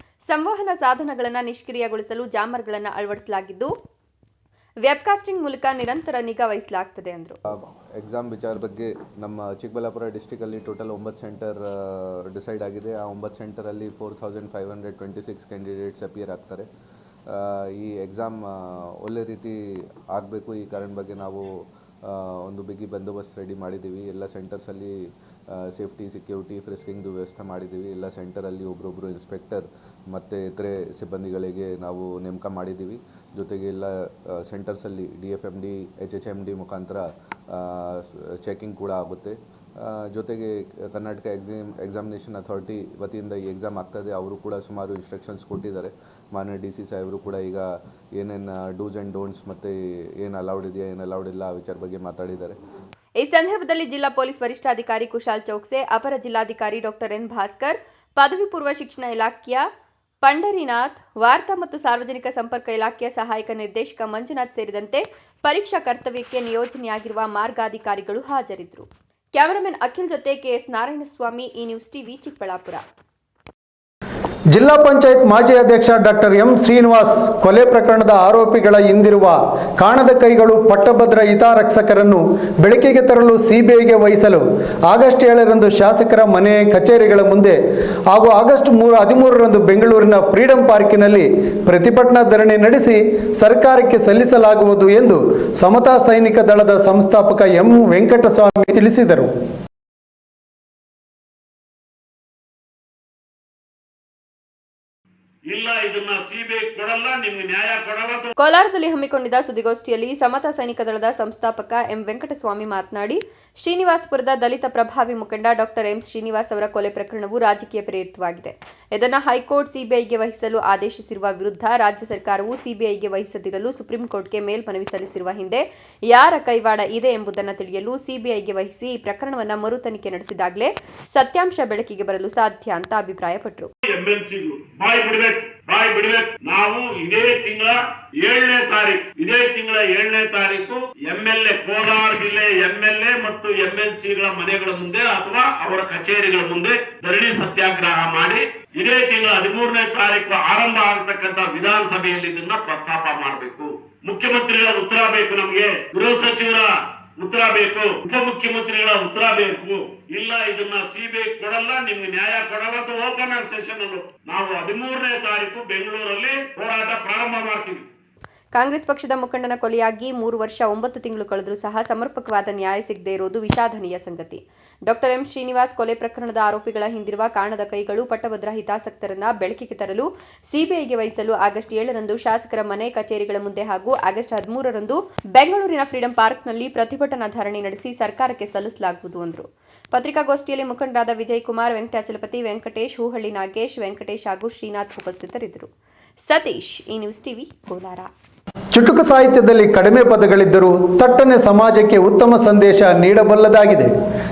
ಸಂವಹನ ಸಾಧನಗಳನ್ನು ನಿಷ್ಕ್ರಿಯಗೊಳಿಸಲು ಜಾಮರ್ಗಳನ್ನು ಅಳವಡಿಸಲಾಗಿದ್ದು, ವೆಬ್ಕಾಸ್ಟಿಂಗ್ ಮೂಲಕ ನಿರಂತರ ನಿಗಾ ವಹಿಸಲಾಗುತ್ತದೆ ಎಂದರು. ಎಕ್ಸಾಮ್ ವಿಚಾರ ಬಗ್ಗೆ ನಮ್ಮ ಚಿಕ್ಕಬಳ್ಳಾಪುರ ಡಿಸ್ಟಿಕಲ್ಲಿ ಟೋಟಲ್ 9 ಸೆಂಟರ್ ಡಿಸೈಡ್ ಆಗಿದೆ. ಆ 9 ಸೆಂಟರಲ್ಲಿ 4526 ಕ್ಯಾಂಡಿಡೇಟ್ಸ್ ಅಪಿಯರ್ ಆಗ್ತಾರೆ. ಈ ಎಕ್ಸಾಮ್ ಒಳ್ಳೆ ರೀತಿ ಆಗಬೇಕು, ಈ ಕಾರಣ ಬಗ್ಗೆ ನಾವು ಒಂದು ಬಿಗಿ ಬಂದೋಬಸ್ತ್ ರೆಡಿ ಮಾಡಿದ್ದೀವಿ. ಎಲ್ಲ ಸೆಂಟರ್ಸಲ್ಲಿ ಸೇಫ್ಟಿ, ಸೆಕ್ಯೂರಿಟಿ, ಫ್ರಿಸ್ಕಿಂಗ್ದು ವ್ಯವಸ್ಥೆ ಮಾಡಿದ್ದೀವಿ. ಎಲ್ಲ ಸೆಂಟರಲ್ಲಿ ಒಬ್ಬರೊಬ್ಬರು ಇನ್ಸ್ಪೆಕ್ಟರ್ ಮತ್ತು ಇತರೆ ಸಿಬ್ಬಂದಿಗಳಿಗೆ ನಾವು ನೇಮಕ ಮಾಡಿದ್ದೀವಿ. ಜೊತೆಗೆ ಎಲ್ಲ ಸೆಂಟರ್ಸಲ್ಲಿ DFMD, HHMD ಮುಖಾಂತರ ಚೆಕಿಂಗ್ ಕೂಡ ಆಗುತ್ತೆ. ಜೊತೆಗೆ ಕರ್ನಾಟಕ ಎಕ್ಸಾಮಿನೇಷನ್ ಅಥಾರಿಟಿ ವತಿಯಿಂದ ಈ ಎಕ್ಸಾಮ್ ಆಗ್ತದೆ. ಅವರು ಕೂಡ ಸುಮಾರು ಇನ್ಸ್ಟ್ರಕ್ಷನ್ಸ್ ಕೊಟ್ಟಿದ್ದಾರೆ. ಮಾನ್ಯ DC ಸಾಹೇಬರು ಕೂಡ ಈಗ ಏನೇನು ಡೂಸ್ ಆ್ಯಂಡ್ ಡೋಂಟ್ಸ್ ಮತ್ತು ಏನು ಅಲೌಡ್ ಇದೆಯಾ, ಏನು ಅಲೌಡ್ ಇಲ್ಲ ಆ ವಿಚಾರ ಬಗ್ಗೆ ಮಾತಾಡಿದ್ದಾರೆ. ಈ ಸಂದರ್ಭದಲ್ಲಿ ಜಿಲ್ಲಾ ಪೊಲೀಸ್ ವರಿಷ್ಠಾಧಿಕಾರಿ ಕುಶಾಲ್ ಚೌಕ್ಸೆ, ಅಪರ ಜಿಲ್ಲಾಧಿಕಾರಿ ಡಾಕ್ಟರ್ N. ಭಾಸ್ಕರ್, ಪದವಿ ಪೂರ್ವ ಶಿಕ್ಷಣ ಇಲಾಖೆಯ ಪಂಡರಿನಾಥ್, ವಾರ್ತಾ ಮತ್ತು ಸಾರ್ವಜನಿಕ ಸಂಪರ್ಕ ಇಲಾಖೆಯ ಸಹಾಯಕ ನಿರ್ದೇಶಕ ಮಂಜುನಾಥ್ ಸೇರಿದಂತೆ ಪರೀಕ್ಷಾ ಕರ್ತವ್ಯಕ್ಕೆ ನಿಯೋಜನೆಯಾಗಿರುವ ಮಾರ್ಗಾಧಿಕಾರಿಗಳು ಹಾಜರಿದ್ದರು. ಕ್ಯಾಮರಾಮನ್ ಅಖಿಲ್ ಜೊತೆ KS ನಾರಾಯಣಸ್ವಾಮಿ, ಈ ನ್ಯೂಸ್ ಟಿವಿ, ಚಿಕ್ಕಬಳ್ಳಾಪುರ. ಜಿಲ್ಲಾ ಪಂಚಾಯತ್ ಮಾಜಿ ಅಧ್ಯಕ್ಷ ಡಾಕ್ಟರ್ ಎಂ ಶ್ರೀನಿವಾಸ್ ಕೊಲೆ ಪ್ರಕರಣದ ಆರೋಪಿಗಳ ಹಿಂದಿರುವ ಕಾಣದ ಕೈಗಳು ಪಟ್ಟಭದ್ರ ಹಿತರಕ್ಷಕರನ್ನು ಬೆಳಕಿಗೆ ತರಲು ಸಿಬಿಐಗೆ ವಹಿಸಲು ಆಗಸ್ಟ್ 7ರಂದು ಶಾಸಕರ ಮನೆ ಕಚೇರಿಗಳ ಮುಂದೆ ಹಾಗೂ ಆಗಸ್ಟ್ 13ರಂದು ಬೆಂಗಳೂರಿನ ಫ್ರೀಡಂ ಪಾರ್ಕಿನಲ್ಲಿ ಪ್ರತಿಭಟನಾ ಧರಣಿ ನಡೆಸಿ ಸರ್ಕಾರಕ್ಕೆ ಸಲ್ಲಿಸಲಾಗುವುದು ಎಂದು ಸಮತಾ ಸೈನಿಕ ದಳದ ಸಂಸ್ಥಾಪಕ ಎಂ ವೆಂಕಟಸ್ವಾಮಿ ತಿಳಿಸಿದರು. ಕೋಲಾರದಲ್ಲಿ ಹಮ್ಮಿಕೊಂಡಿದ್ದ ಸುದ್ದಿಗೋಷ್ಠಿಯಲ್ಲಿ ಸಮತಾ ಸೈನಿಕ ದಳದ ಸಂಸ್ಥಾಪಕ ಎಂ ವೆಂಕಟಸ್ವಾಮಿ ಮಾತನಾಡಿ, ಶ್ರೀನಿವಾಸಪುರದ ದಲಿತ ಪ್ರಭಾವಿ ಮುಖಂಡ ಡಾಕ್ಟರ್ ಎಂ ಶ್ರೀನಿವಾಸ್ ಅವರ ಕೊಲೆ ಪ್ರಕರಣವು ರಾಜಕೀಯ ಪ್ರೇರಿತವಾಗಿದೆ. ಇದನ್ನು ಹೈಕೋರ್ಟ್ ಸಿಬಿಐಗೆ ವಹಿಸಲು ಆದೇಶಿಸಿರುವ ವಿರುದ್ಧ ರಾಜ್ಯ ಸರ್ಕಾರವು ಸಿಬಿಐಗೆ ವಹಿಸದಿರಲು ಸುಪ್ರೀಂ ಕೋರ್ಟ್ಗೆ ಮೇಲ್ಮನವಿ ಸಲ್ಲಿಸಿರುವ ಹಿಂದೆ ಯಾರ ಕೈವಾಡ ಇದೆ ಎಂಬುದನ್ನು ತಿಳಿಯಲು ಸಿಬಿಐಗೆ ವಹಿಸಿ ಈ ಪ್ರಕರಣವನ್ನು ಮರು ತನಿಖೆ ನಡೆಸಿದಾಗಲೇ ಸತ್ಯಾಂಶ ಬೆಳಕಿಗೆ ಬರಲು ಸಾಧ್ಯ ಅಂತ ಅಭಿಪ್ರಾಯಪಟ್ಟರು. ನಾವು ಇದೇ ತಿಂಗಳ 7ನೇ ತಾರೀಕು MLA ಕೋಲಾರ ಜಿಲ್ಲೆ MLA ಮತ್ತು MLCಗಳ ಮನೆಗಳ ಮುಂದೆ ಅಥವಾ ಅವರ ಕಚೇರಿಗಳ ಮುಂದೆ ಧರಣಿ ಸತ್ಯಾಗ್ರಹ ಮಾಡಿ ಇದೇ ತಿಂಗಳ 13ನೇ ತಾರೀಕು ಆರಂಭ ಆಗತಕ್ಕಂತ ವಿಧಾನಸಭೆಯಲ್ಲಿ ಇದನ್ನ ಪ್ರಸ್ತಾಪ ಮಾಡಬೇಕು. ಮುಖ್ಯಮಂತ್ರಿಗಳ ಉತ್ತರ ಬೇಕು, ನಮಗೆ ಗೃಹ ಸಚಿವರ ಉತ್ತರ ಬೇಕು, ಉಪಮುಖ್ಯಮಂತ್ರಿಗಳ ಉತ್ತರ ಬೇಕು. ಇಲ್ಲ ಇದನ್ನ ಸಿಬಿಐ ಕೊಡಲ್ಲ, ನಿಮ್ಗೆ ನ್ಯಾಯ ಕೊಡಲ್ಲ ಅಂತ ಓಪನ್ ಸೆಷನ್ ಅಲ್ಲೂ ನಾವು 13ನೇ ತಾರೀಕು ಬೆಂಗಳೂರಲ್ಲಿ ಹೋರಾಟ ಪ್ರಾರಂಭ ಮಾಡ್ತೀವಿ. ಕಾಂಗ್ರೆಸ್ ಪಕ್ಷದ ಮುಖಂಡನ ಕೊಲೆಯಾಗಿ 3 ವರ್ಷ 9 ತಿಂಗಳು ಕಳೆದರೂ ಸಹ ಸಮರ್ಪಕವಾದ ನ್ಯಾಯ ಸಿಗದೇ ಇರುವುದು ವಿಷಾದನೀಯ ಸಂಗತಿ. ಡಾಕ್ಟರ್ ಎಂ ಶ್ರೀನಿವಾಸ್ ಕೊಲೆ ಪ್ರಕರಣದ ಆರೋಪಿಗಳ ಹಿಂದಿರುವ ಕಾಣದ ಕೈಗಳು, ಪಟ್ಟಭದ್ರ ಹಿತಾಸಕ್ತರನ್ನ ಬೆಳಕಿಗೆ ತರಲು ಸಿಬಿಐಗೆ ವಹಿಸಲು ಆಗಸ್ಟ್ 7ರಂದು ಶಾಸಕರ ಮನೆ ಕಚೇರಿಗಳ ಮುಂದೆ ಹಾಗೂ ಆಗಸ್ಟ್ 13ರಂದು ಬೆಂಗಳೂರಿನ ಫ್ರೀಡಂ ಪಾರ್ಕ್ನಲ್ಲಿ ಪ್ರತಿಭಟನಾ ಧರಣಿ ನಡೆಸಿ ಸರ್ಕಾರಕ್ಕೆ ಸಲ್ಲಿಸಲಾಗುವುದು ಎಂದರು. ಪತ್ರಿಕಾಗೋಷ್ಠಿಯಲ್ಲಿ ಮುಖಂಡರಾದ ವಿಜಯ್ ಕುಮಾರ್, ವೆಂಕಟಾಚಲಪತಿ, ವೆಂಕಟೇಶ್, ಹೂಹಳ್ಳಿ ನಾಗೇಶ್, ವೆಂಕಟೇಶ್ ಹಾಗೂ ಶ್ರೀನಾಥ್ ಉಪಸ್ಥಿತರಿದ್ದರು. ಸತೀಶ್, ಈ ನ್ಯೂಸ್ ಟಿವಿ, ಕೋಲಾರ. ಚುಟುಕು ಸಾಹಿತ್ಯದಲ್ಲಿ ಕಡಿಮೆ ಪದಗಳಿದ್ದರೂ ತಟ್ಟನೆ ಸಮಾಜಕ್ಕೆ ಉತ್ತಮ ಸಂದೇಶ ನೀಡಬಲ್ಲದಾಗಿದೆ.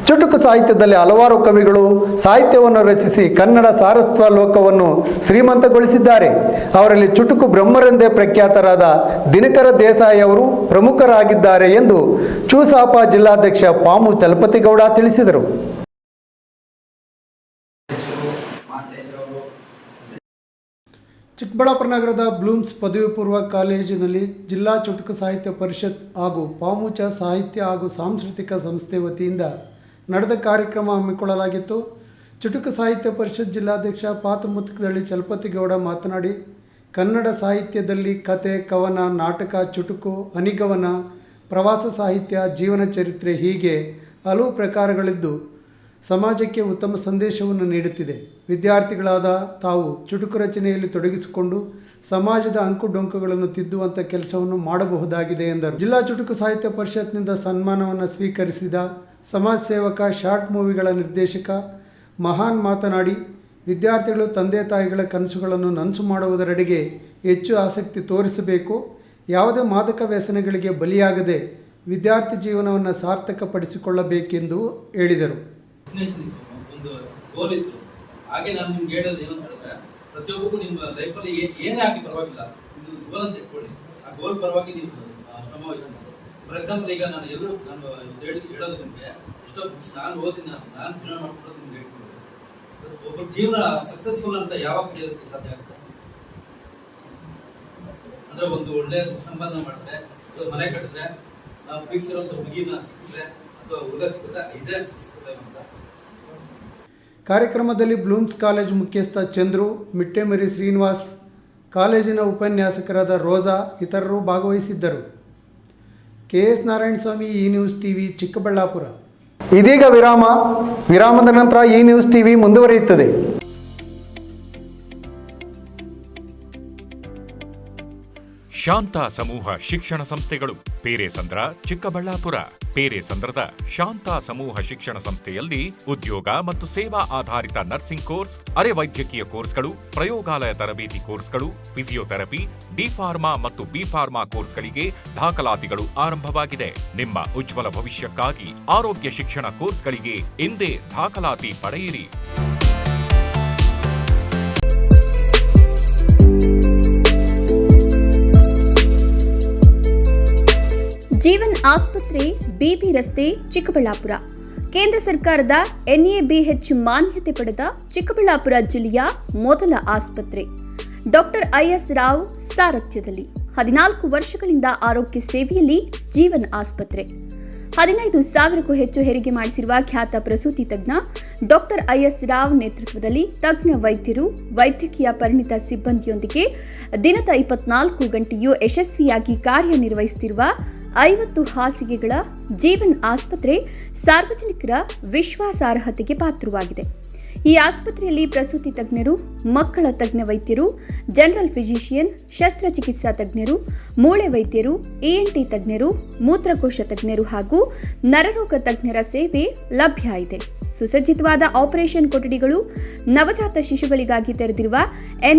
ಚುಟುಕು ಸಾಹಿತ್ಯದಲ್ಲಿ ಹಲವಾರು ಕವಿಗಳು ಸಾಹಿತ್ಯವನ್ನು ರಚಿಸಿ ಕನ್ನಡ ಸಾರಸ್ವತ ಲೋಕವನ್ನು ಶ್ರೀಮಂತಗೊಳಿಸಿದ್ದಾರೆ. ಅವರಲ್ಲಿ ಚುಟುಕು ಬ್ರಹ್ಮರೆಂದೇ ಪ್ರಖ್ಯಾತರಾದ ದಿನಕರ ದೇಸಾಯಿ ಅವರು ಪ್ರಮುಖರಾಗಿದ್ದಾರೆ ಎಂದು ಚೂಸಾಪ ಜಿಲ್ಲಾಧ್ಯಕ್ಷ ಪಾಮು ಚಲಪತಿಗೌಡ ತಿಳಿಸಿದರು. ಚಿಕ್ಕಬಳ್ಳಾಪುರ ನಗರದ ಬ್ಲೂಮ್ಸ್ ಪದವಿ ಪೂರ್ವ ಕಾಲೇಜಿನಲ್ಲಿ ಜಿಲ್ಲಾ ಚುಟುಕು ಸಾಹಿತ್ಯ ಪರಿಷತ್ ಹಾಗೂ ಪಾಮುಚ ಸಾಹಿತ್ಯ ಹಾಗೂ ಸಾಂಸ್ಕೃತಿಕ ಸಂಸ್ಥೆ ವತಿಯಿಂದ ನಡೆದ ಕಾರ್ಯಕ್ರಮ ಹಮ್ಮಿಕೊಳ್ಳಲಾಗಿತ್ತು. ಚುಟುಕು ಸಾಹಿತ್ಯ ಪರಿಷತ್ ಜಿಲ್ಲಾಧ್ಯಕ್ಷ ಪಾತುಮುತ್ಕದಳ್ಳಿ ಚಲಪತಿಗೌಡ ಮಾತನಾಡಿ, ಕನ್ನಡ ಸಾಹಿತ್ಯದಲ್ಲಿ ಕತೆ, ಕವನ, ನಾಟಕ, ಚುಟುಕು, ಹನಿಗವನ, ಪ್ರವಾಸ ಸಾಹಿತ್ಯ, ಜೀವನ ಚರಿತ್ರೆ ಹೀಗೆ ಹಲವು ಪ್ರಕಾರಗಳಿದ್ದು ಸಮಾಜಕ್ಕೆ ಉತ್ತಮ ಸಂದೇಶವನ್ನು ನೀಡುತ್ತಿದೆ. ವಿದ್ಯಾರ್ಥಿಗಳಾದ ತಾವು ಚುಟುಕು ರಚನೆಯಲ್ಲಿ ತೊಡಗಿಸಿಕೊಂಡು ಸಮಾಜದ ಅಂಕುಡೊಂಕುಗಳನ್ನು ತಿದ್ದುವಂಥ ಕೆಲಸವನ್ನು ಮಾಡಬಹುದಾಗಿದೆ ಎಂದರು. ಜಿಲ್ಲಾ ಚುಟುಕು ಸಾಹಿತ್ಯ ಪರಿಷತ್ನಿಂದ ಸನ್ಮಾನವನ್ನು ಸ್ವೀಕರಿಸಿದ ಸಮಾಜ ಸೇವಕ, ಶಾರ್ಟ್ ಮೂವಿಗಳ ನಿರ್ದೇಶಕ ಮಹಾನ್ ಮಾತನಾಡಿ, ವಿದ್ಯಾರ್ಥಿಗಳು ತಂದೆ ತಾಯಿಗಳ ಕನಸುಗಳನ್ನು ನನಸು ಮಾಡುವುದರೆಡೆಗೆ ಹೆಚ್ಚು ಆಸಕ್ತಿ ತೋರಿಸಬೇಕು. ಯಾವುದೇ ಮಾದಕ ವ್ಯಸನಗಳಿಗೆ ಬಲಿಯಾಗದೆ ವಿದ್ಯಾರ್ಥಿ ಜೀವನವನ್ನು ಸಾರ್ಥಕಪಡಿಸಿಕೊಳ್ಳಬೇಕೆಂದು ಹೇಳಿದರು. ಒಂದು ಗೋಲ್ ಇತ್ತು. ಹಾಗೆ ನಾನು ನಿಮ್ಗೆ ಹೇಳೋದು ಏನು ಅಂತ ಹೇಳಿದ್ರೆ, ಪ್ರತಿಯೊಬ್ಬರಿಗೂ ನಿಮ್ಮ ಲೈಫಲ್ಲಿ ಏನೇ ಆಗಿ ಪರವಾಗಿಲ್ಲ, ಇದು ಗೋಲ್ ಅಂತ ಇಟ್ಕೊಳ್ಳಿ. ಆ ಗೋಲ್ ಪರವಾಗಿ ನೀವು ಶ್ರಮ ವಹಿಸಬೇಕು. ಫಾರ್ ಎಕ್ಸಾಂಪಲ್, ಈಗ ನಾನು ಹೇಳೋದು ನಿಮಗೆ ಎಷ್ಟೋ ಬುಕ್ಸ್ ನಾನು ಓದಿನ, ನಾನು ಜೀವನ ಮಾಡ್ಕೊಂಡು ನಿಮ್ಗೆ ಹೇಳ್ಕೊಂಡು, ಒಬ್ಬ ಜೀವನ ಸಕ್ಸಸ್ಫುಲ್ ಅಂತ ಯಾವಾಗ ಹೇಳೋದಕ್ಕೆ ಸಾಧ್ಯ ಆಗುತ್ತೆ ಅಂದ್ರೆ, ಒಂದು ಒಳ್ಳೆ ಸಂಬಂಧ ಮಾಡಿದ್ರೆ, ಮನೆ ಕಟ್ಟಿದ್ರೆ, ನಾವು ಪ್ರೀತಿಸಿರುವಂತ ಹುಡುಗಿನ ಸಿಕ್ಕಿದ್ರೆ ಅಥವಾ ಹುಡುಗ ಸಿಕ್ಕಿದ್ರೆ ಇದೇ ಸಿಕ್ಕಿದ್ರೆ ಅಂತ. ಕಾರ್ಯಕ್ರಮದಲ್ಲಿ ಬ್ಲೂಮ್ಸ್ ಕಾಲೇಜ್ ಮುಖ್ಯಸ್ಥ ಚಂದ್ರು, ಮಿಟ್ಟೆಮರಿ ಶ್ರೀನಿವಾಸ್, ಕಾಲೇಜಿನ ಉಪನ್ಯಾಸಕರಾದ ರೋಜಾ ಇತರರು ಭಾಗವಹಿಸಿದ್ದರು. KS ನಾರಾಯಣಸ್ವಾಮಿ, ಈ ನ್ಯೂಸ್ ಟಿವಿ, ಚಿಕ್ಕಬಳ್ಳಾಪುರ. ಇದೀಗ ವಿರಾಮದ ನಂತರ ಈ ನ್ಯೂಸ್ ಟಿವಿ ಮುಂದುವರಿಯುತ್ತದೆ. ಶಾಂತ ಸಮೂಹ ಶಿಕ್ಷಣ ಸಂಸ್ಥೆಗಳು, ಪೇರೆಸಂದ್ರ, ಚಿಕ್ಕಬಳ್ಳಾಪುರ. ಪೇರೆಸಂದ್ರದ ಶಾಂತ ಸಮೂಹ ಶಿಕ್ಷಣ ಸಂಸ್ಥೆಯಲ್ಲಿ ಉದ್ಯೋಗ ಮತ್ತು ಸೇವಾ ಆಧಾರಿತ ನರ್ಸಿಂಗ್ ಕೋರ್ಸ್, ಅರೆ ವೈದ್ಯಕೀಯ ಕೋರ್ಸ್ಗಳು, ಪ್ರಯೋಗಾಲಯ ತರಬೇತಿ ಕೋರ್ಸ್ಗಳು, ಫಿಸಿಯೋಥೆರಪಿ, ಡಿ ಫಾರ್ಮಾ ಮತ್ತು ಬಿ ಫಾರ್ಮಾ ಕೋರ್ಸ್ಗಳಿಗೆ ದಾಖಲಾತಿಗಳು ಆರಂಭವಾಗಿದೆ. ನಿಮ್ಮ ಉಜ್ವಲ ಭವಿಷ್ಯಕ್ಕಾಗಿ ಆರೋಗ್ಯ ಶಿಕ್ಷಣ ಕೋರ್ಸ್ಗಳಿಗೆ ಇಂದೇ ದಾಖಲಾತಿ ಪಡೆಯಿರಿ. ಜೀವನ್ ಆಸ್ಪತ್ರೆ, ಬಿಬಿ ರಸ್ತೆ, ಚಿಕ್ಕಬಳ್ಳಾಪುರ. ಕೇಂದ್ರ ಸರ್ಕಾರದ NABH ಮಾನ್ಯತೆ ಪಡೆದ ಚಿಕ್ಕಬಳ್ಳಾಪುರ ಜಿಲ್ಲೆಯ ಮೊದಲ ಆಸ್ಪತ್ರೆ. ಡಾಕ್ಟರ್ IS ರಾವ್ ಸಾರಥ್ಯದಲ್ಲಿ 14 ವರ್ಷಗಳಿಂದ ಆರೋಗ್ಯ ಸೇವೆಯಲ್ಲಿ ಜೀವನ್ ಆಸ್ಪತ್ರೆ. 15,000ಕ್ಕೂ ಹೆಚ್ಚು ಹೆರಿಗೆ ಮಾಡಿಸಿರುವ ಖ್ಯಾತ ಪ್ರಸೂತಿ ತಜ್ಞ ಡಾಕ್ಟರ್ IS ರಾವ್ ನೇತೃತ್ವದಲ್ಲಿ ತಜ್ಞ ವೈದ್ಯರು, ವೈದ್ಯಕೀಯ ಪರಿಣಿತ ಸಿಬ್ಬಂದಿಯೊಂದಿಗೆ ದಿನದ 24 ಗಂಟೆಯೂ ಯಶಸ್ವಿಯಾಗಿ ಕಾರ್ಯನಿರ್ವಹಿಸುತ್ತಿರುವ 50 ಹಾಸಿಗೆಗಳ ಜೀವನ್ ಆಸ್ಪತ್ರೆ ಸಾರ್ವಜನಿಕರ ವಿಶ್ವಾಸಾರ್ಹತೆಗೆ ಪಾತ್ರವಾಗಿದೆ. ಈ ಆಸ್ಪತ್ರೆಯಲ್ಲಿ ಪ್ರಸೂತಿ ತಜ್ಞರು, ಮಕ್ಕಳ ತಜ್ಞ ವೈದ್ಯರು, ಜನರಲ್ ಫಿಸಿಷಿಯನ್, ಶಸ್ತ್ರಚಿಕಿತ್ಸಾ ತಜ್ಞರು, ಮೂಳೆ ವೈದ್ಯರು, ENT ತಜ್ಞರು, ಮೂತ್ರಕೋಶ ತಜ್ಞರು ಹಾಗೂ ನರರೋಗ ತಜ್ಞರ ಸೇವೆ ಲಭ್ಯ ಇದೆ. ಸುಸಜ್ಜಿತವಾದ ಆಪರೇಷನ್ ಕೊಠಡಿಗಳು, ನವಜಾತ ಶಿಶುಗಳಿಗಾಗಿ ತೆರೆದಿರುವ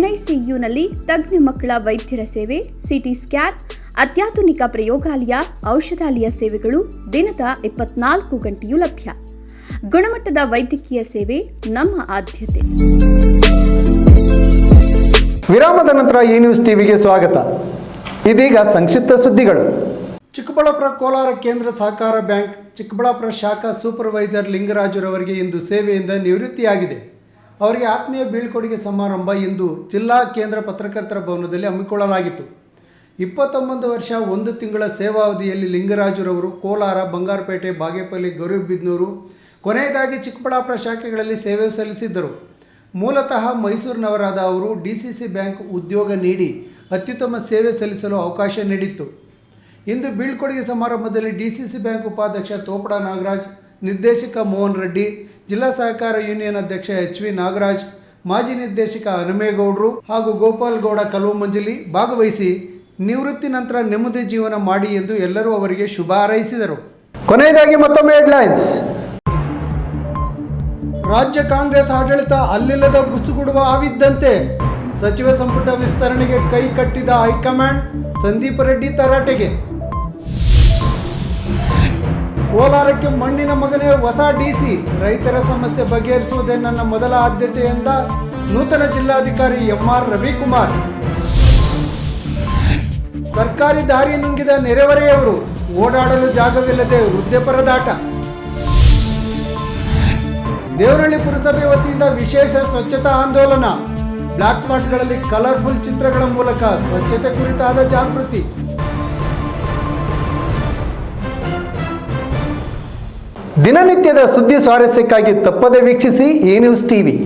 NICUನಲ್ಲಿ ತಜ್ಞ ಮಕ್ಕಳ ವೈದ್ಯರ ಸೇವೆ, CT ಸ್ಕ್ಯಾನ್, ಅತ್ಯಾಧುನಿಕ ಪ್ರಯೋಗಾಲಯ, ಔಷಧಾಲಯ ಸೇವೆಗಳು ದಿನದ 24 ಗಂಟೆಯೂ ಲಭ್ಯ. ಗುಣಮಟ್ಟದ ವೈದ್ಯಕೀಯ ಸೇವೆ ನಮ್ಮ ಆದ್ಯತೆ. ವಿರಾಮದ ನಂತರ ಈ ನ್ಯೂಸ್ ಟಿವಿಗೆ ಸ್ವಾಗತ. ಇದೀಗ ಸಂಕ್ಷಿಪ್ತ ಸುದ್ದಿಗಳು. ಚಿಕ್ಕಬಳ್ಳಾಪುರ ಕೋಲಾರ ಕೇಂದ್ರ ಸಹಕಾರ ಬ್ಯಾಂಕ್ ಚಿಕ್ಕಬಳ್ಳಾಪುರ ಶಾಖಾ ಸೂಪರ್ವೈಸರ್ ಲಿಂಗರಾಜುರವರಿಗೆ ಇಂದು ಸೇವೆಯಿಂದ ನಿವೃತ್ತಿಯಾಗಿದೆ. ಅವರಿಗೆ ಆತ್ಮೀಯ ಬೀಳ್ಕೊಡುಗೆ ಸಮಾರಂಭ ಇಂದು ಜಿಲ್ಲಾ ಕೇಂದ್ರ ಪತ್ರಕರ್ತರ ಭವನದಲ್ಲಿ ಹಮ್ಮಿಕೊಳ್ಳಲಾಗಿತ್ತು. 29 ವರ್ಷ 1 ತಿಂಗಳ ಸೇವಾವಧಿಯಲ್ಲಿ ಲಿಂಗರಾಜುರವರು ಕೋಲಾರ, ಬಂಗಾರಪೇಟೆ, ಬಾಗೇಪಲ್ಲಿ, ಗೌರಿಬಿದನೂರು, ಕೊನೆಯದಾಗಿ ಚಿಕ್ಕಬಳ್ಳಾಪುರ ಶಾಖೆಗಳಲ್ಲಿ ಸೇವೆ ಸಲ್ಲಿಸಿದ್ದರು. ಮೂಲತಃ ಮೈಸೂರಿನವರಾದ ಅವರು ಡಿಸಿಸಿ ಬ್ಯಾಂಕ್ ಉದ್ಯೋಗ ನೀಡಿ ಅತ್ಯುತ್ತಮ ಸೇವೆ ಸಲ್ಲಿಸಲು ಅವಕಾಶ ನೀಡಿತ್ತು. ಇಂದು ಬೀಳ್ಕೊಡುಗೆ ಸಮಾರಂಭದಲ್ಲಿ ಡಿಸಿಸಿ ಬ್ಯಾಂಕ್ ಉಪಾಧ್ಯಕ್ಷ ತೋಪಡ ನಾಗರಾಜ್, ನಿರ್ದೇಶಕ ಮೋಹನ್ ರೆಡ್ಡಿ, ಜಿಲ್ಲಾ ಸಹಕಾರ ಯೂನಿಯನ್ ಅಧ್ಯಕ್ಷ HV ನಾಗರಾಜ್, ಮಾಜಿ ನಿರ್ದೇಶಕ ಹನುಮೇಗೌಡರು ಹಾಗೂ ಗೋಪಾಲ್ ಗೌಡ ಕಲುಮಂಜಲಿ ಭಾಗವಹಿಸಿ ನಿವೃತ್ತಿ ನಂತರ ನೆಮ್ಮದಿ ಜೀವನ ಮಾಡಿ ಎಂದು ಎಲ್ಲರೂ ಅವರಿಗೆ ಶುಭ ಹಾರೈಸಿದರು. ಕೊನೆಯದಾಗಿ ಮತ್ತೊಮ್ಮೆ ಹೆಡ್ಲೈನ್ಸ್. ರಾಜ್ಯ ಕಾಂಗ್ರೆಸ್ ಆಡಳಿತ ಅಲ್ಲಿಲ್ಲದ ಗುಸುಗುಡುವ ಹಾವಿದ್ದಂತೆ. ಸಚಿವ ಸಂಪುಟ ವಿಸ್ತರಣೆಗೆ ಕೈ ಕಟ್ಟಿದ ಹೈಕಮಾಂಡ್, ಸಂದೀಪ್ ರೆಡ್ಡಿ ತರಾಟೆಗೆ. ಕೋಲಾರಕ್ಕೆ ಮಣ್ಣಿನ ಮಗನೇ ಹೊಸ ಡಿಸಿ, ರೈತರ ಸಮಸ್ಯೆ ಬಗೆಹರಿಸುವುದೇ ನನ್ನ ಮೊದಲ ಆದ್ಯತೆ ಎಂದ ನೂತನ ಜಿಲ್ಲಾಧಿಕಾರಿ MR ರವಿಕುಮಾರ್. ಸರ್ಕಾರಿ ದಾರಿ ನುಂಗಿದ ನೆರೆಹೊರೆಯವರು, ಓಡಾಡಲು ಜಾಗವಿಲ್ಲದೆ ವೃದ್ಧೆ ಪರದಾಟ. ದೇವರಹಳ್ಳಿ ಪುರಸಭೆ ವತಿಯಿಂದ ವಿಶೇಷ ಸ್ವಚ್ಛತಾ ಆಂದೋಲನ, ಬ್ಲಾಕ್ ಸ್ಪಾಟ್ಗಳಲ್ಲಿ ಕಲರ್ಫುಲ್ ಚಿತ್ರಗಳ ಮೂಲಕ ಸ್ವಚ್ಛತೆ ಕುರಿತಾದ ಜಾಗೃತಿ. ದಿನನಿತ್ಯದ ಸುದ್ದಿ ಸ್ವಾರಸ್ಯಕ್ಕಾಗಿ ತಪ್ಪದೆ ವೀಕ್ಷಿಸಿ ಎ ನ್ಯೂಸ್ ಟಿವಿ.